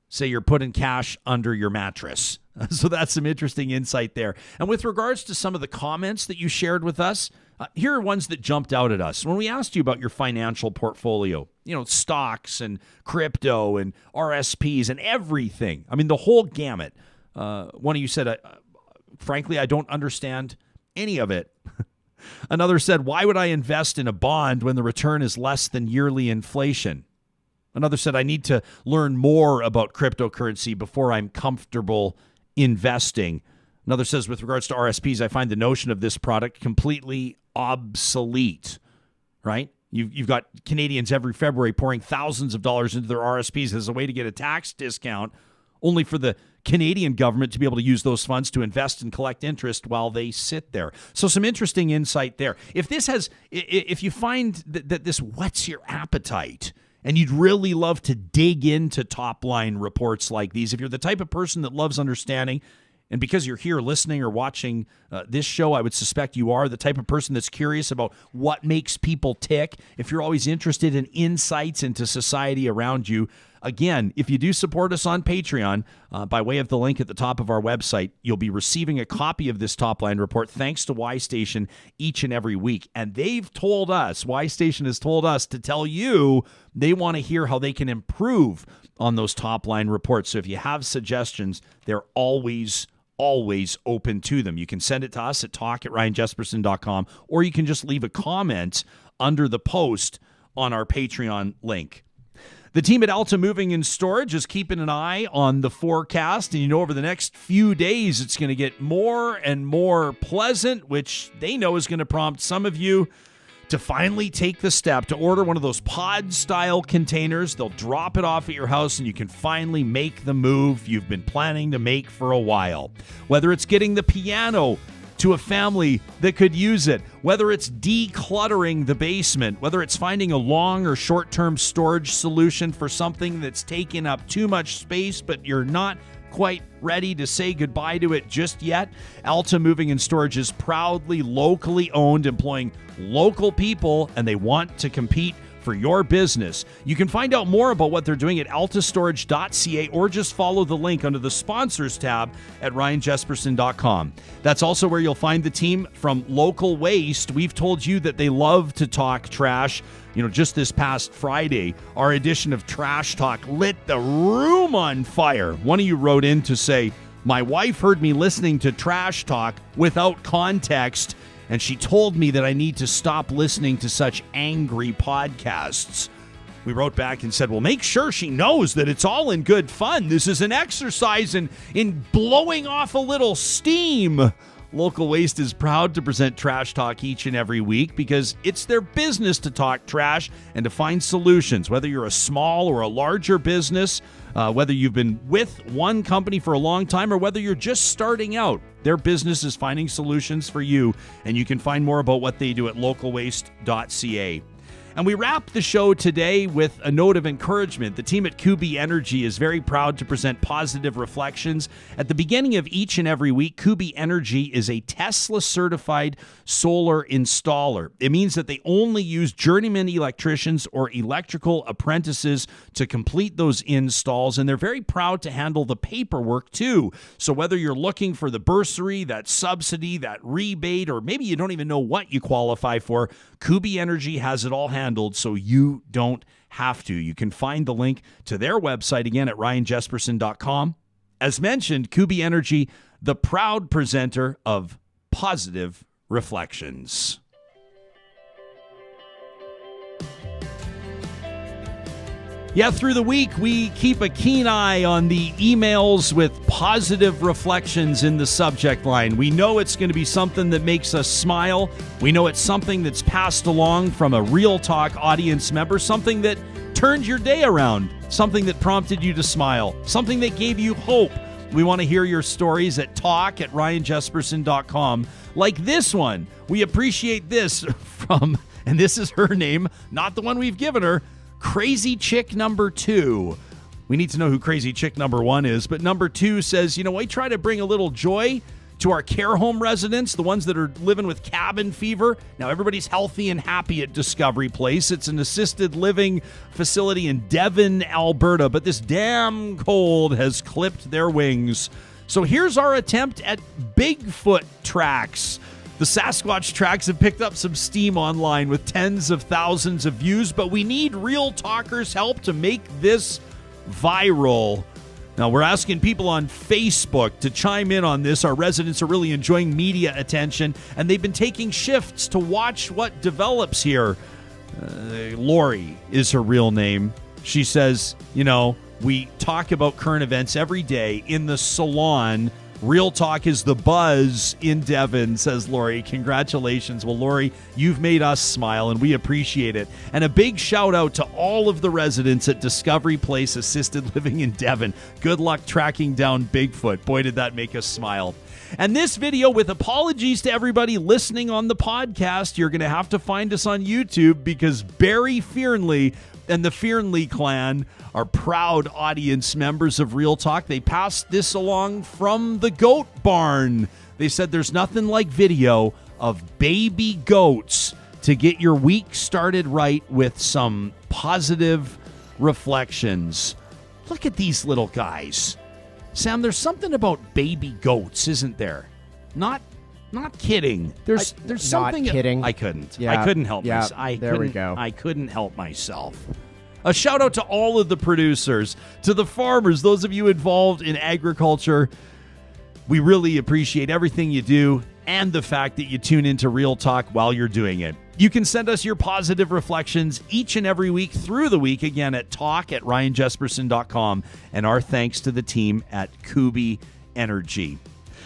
say you're putting cash under your mattress. So that's some interesting insight there. And with regards to some of the comments that you shared with us, here are ones that jumped out at us. When we asked you about your financial portfolio, stocks and crypto and RSPs and everything. I mean, the whole gamut. One of you said, frankly, I don't understand any of it. Another said, why would I invest in a bond when the return is less than yearly inflation? Another said, I need to learn more about cryptocurrency before I'm comfortable investing. Another says, with regards to RSPs, I find the notion of this product completely obsolete, right? You've got Canadians every February pouring thousands of dollars into their RSPs as a way to get a tax discount, only for the Canadian government to be able to use those funds to invest and collect interest while they sit there. So some interesting insight there. If you find that this whets your appetite, and you'd really love to dig into top-line reports like these, if you're the type of person that loves understanding, and because you're here listening or watching this show, I would suspect you are the type of person that's curious about what makes people tick. If you're always interested in insights into society around you, again, if you do support us on Patreon, by way of the link at the top of our website, you'll be receiving a copy of this top-line report thanks to Y Station each and every week. And they've told us, Y Station has told us to tell you they want to hear how they can improve on those top-line reports. So if you have suggestions, they're always open to them. You can send it to us at talk@ryanjesperson.com, or you can just leave a comment under the post on our Patreon link. The team at Alta Moving and Storage is keeping an eye on the forecast, and over the next few days, it's going to get more and more pleasant, which they know is going to prompt some of you to finally take the step to order one of those pod-style containers. They'll drop it off at your house, and you can finally make the move you've been planning to make for a while. Whether it's getting the piano to a family that could use it. Whether it's decluttering the basement, whether it's finding a long or short-term storage solution for something that's taking up too much space, but you're not quite ready to say goodbye to it just yet, Alta Moving and Storage is proudly locally owned, employing local people, and they want to compete for your business. You can find out more about what they're doing at altastorage.ca or just follow the link under the sponsors tab at ryanjesperson.com. That's also where you'll find the team from Local Waste. We've told you that they love to talk trash. Just this past Friday, our edition of Trash Talk lit the room on fire. One of you wrote in to say, my wife heard me listening to Trash Talk without context, and she told me that I need to stop listening to such angry podcasts. We wrote back and said, well, make sure she knows that it's all in good fun. This is an exercise in blowing off a little steam. Local Waste is proud to present Trash Talk each and every week because it's their business to talk trash and to find solutions. Whether you're a small or a larger business, whether you've been with one company for a long time or whether you're just starting out, their business is finding solutions for you, and you can find more about what they do at localwaste.ca. And we wrap the show today with a note of encouragement. The team at Kuby Energy is very proud to present Positive Reflections. At the beginning of each and every week, Kuby Energy is a Tesla-certified solar installer. It means that they only use journeyman electricians or electrical apprentices to complete those installs, and they're very proud to handle the paperwork too. So whether you're looking for the bursary, that subsidy, that rebate, or maybe you don't even know what you qualify for, Kuby Energy has it all handled so you don't have to. You can find the link to their website again at ryanjesperson.com. As mentioned, Kuby Energy, the proud presenter of Positive Reflections. Yeah, through the week, we keep a keen eye on the emails with positive reflections in the subject line. We know it's going to be something that makes us smile. We know it's something that's passed along from a Real Talk audience member, something that turned your day around, something that prompted you to smile, something that gave you hope. We want to hear your stories at talk@ryanjesperson.com. Like this one. We appreciate this from, and this is her name, not the one we've given her, Crazy Chick number 2. We need to know who Crazy Chick number 1 is, but number 2 says, I try to bring a little joy to our care home residents, the ones that are living with cabin fever. Now, everybody's healthy and happy at Discovery Place. It's an assisted living facility in Devon, Alberta, but this damn cold has clipped their wings. So here's our attempt at Bigfoot tracks. The Sasquatch tracks have picked up some steam online with tens of thousands of views, but we need Real Talkers' help to make this viral. Now, we're asking people on Facebook to chime in on this. Our residents are really enjoying media attention, and they've been taking shifts to watch what develops here. Lori is her real name. She says, we talk about current events every day in the salon. Real Talk is the buzz in Devon, says Lori. Congratulations. Well, Lori, you've made us smile, and we appreciate it. And a big shout out to all of the residents at Discovery Place Assisted Living in Devon. Good luck tracking down Bigfoot. Boy, did that make us smile. And this video, with apologies to everybody listening on the podcast, you're going to have to find us on YouTube because Barry Fearnley and the Fearnley clan are proud audience members of Real Talk. They passed this along from the goat barn. They said there's nothing like video of baby goats to get your week started right with some positive reflections. Look at these little guys. Sam, there's something about baby goats, isn't there? Not kidding. There's something. Not kidding. I couldn't. Yeah. I couldn't help Yeah, myself. there we go. I couldn't help myself. A shout out to all of the producers, to the farmers, those of you involved in agriculture. We really appreciate everything you do and the fact that you tune into Real Talk while you're doing it. You can send us your positive reflections each and every week through the week, again, at talk@ryanjesperson.com. And our thanks to the team at Kuby Energy.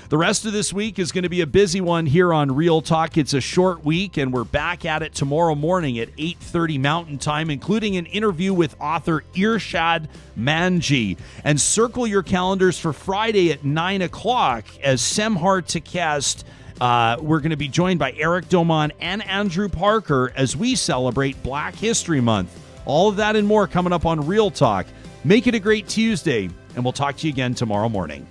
The rest of this week is going to be a busy one here on Real Talk. It's a short week, and we're back at it tomorrow morning at 8:30 Mountain Time, including an interview with author Irshad Manji. And circle your calendars for Friday at 9 o'clock as Semhar Tekest We're going to be joined by Eric Domon and Andrew Parker as we celebrate Black History Month. All of that and more coming up on Real Talk. Make it a great Tuesday, and we'll talk to you again tomorrow morning.